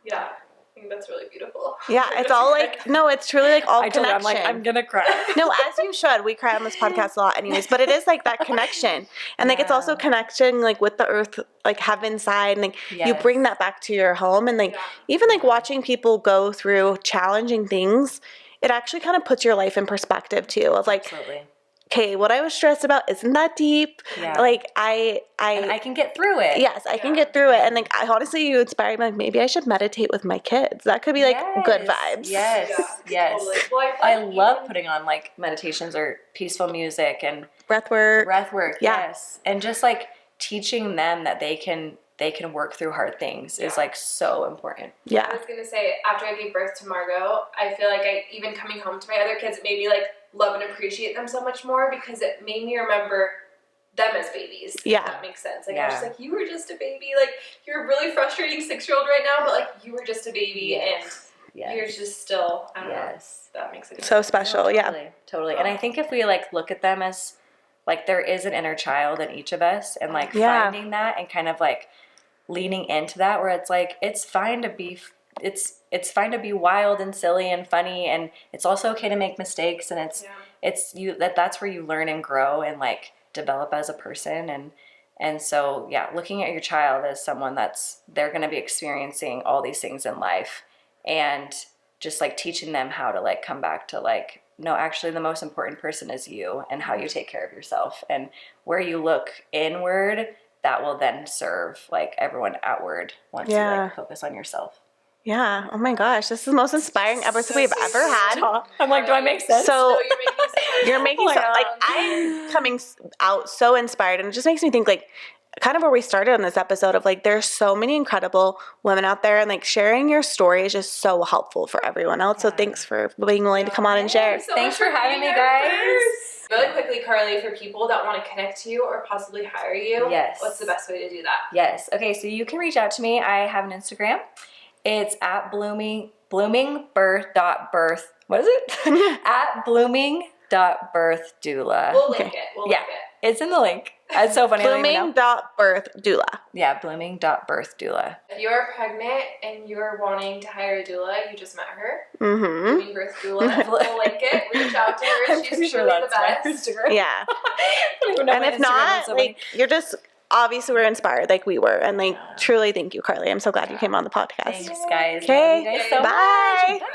Yeah. I think that's really beautiful. Yeah, it's all like, no, it's truly like all connection. I'm like, I'm going to cry. No, as you should. We cry on this podcast a lot anyways, but it is like that connection. And like, it's also connection like with the earth, like heaven side. And like you bring that back to your home. And like, even like watching people go through challenging things, it actually kind of puts your life in perspective too, of like, okay, what I was stressed about isn't that deep. Yeah. Like and I can get through it. Yes, I can get through it. And like, honestly, you inspire me. Like, maybe I should meditate with my kids. That could be like good vibes. Yes. Totally. Well, I love putting on like meditations or peaceful music and breath work. Yes. And just like teaching them that they can work through hard things is like so important. Yeah. I was gonna say, after I gave birth to Margot, I feel like even coming home to my other kids, it made me like love and appreciate them so much more, because it made me remember them as babies. Yeah. If that makes sense. Like I was just like, you were just a baby. Like you're a really frustrating 6-year-old right now, but like you were just a baby and you're just still, I don't know. That makes it so special. Totally. And I think if we like look at them as like there is an inner child in each of us, and like finding that and kind of like leaning into that, where it's like it's fine to be fine to be wild and silly and funny, and it's also okay to make mistakes, and that's where you learn and grow and like develop as a person. And so, yeah, looking at your child as someone they're going to be experiencing all these things in life, and just like teaching them how to like come back to like, no, actually the most important person is you, and how you take care of yourself, and where you look inward, that will then serve like everyone outward once you like focus on yourself. Yeah. Oh my gosh, this is the most inspiring episode we've ever had. I'm like, do I make sense? So No, you're making sense. you're making like I'm coming out so inspired, and it just makes me think like kind of where we started on this episode of like there's so many incredible women out there, and like sharing your story is just so helpful for everyone else. So thanks for being willing to come on and share. Thanks for having me, guys. Really quickly, Carly, for people that want to connect to you or possibly hire you, Yes. what's the best way to do that? Yes. Okay, so you can reach out to me. I have an Instagram. It's at bloomingbirth.birth. What is it? At blooming.birth doula. We'll link it. We'll link it. It's in the link. It's so funny. Blooming.birth doula. Yeah, blooming.birth doula. If you're pregnant and you're wanting to hire a doula, you just met her. Mm-hmm. Blooming Birth Doula. We'll link it. Reach out to her. I'm She's pretty sure truly the that's my best. Instagram. Yeah. I don't even know And my if Instagram not, is so funny. like you're just obviously we're inspired like we were, and like truly thank you, Carly. I'm so glad you came on the podcast. Thanks, guys. Okay. Love you guys so Bye. much. Bye.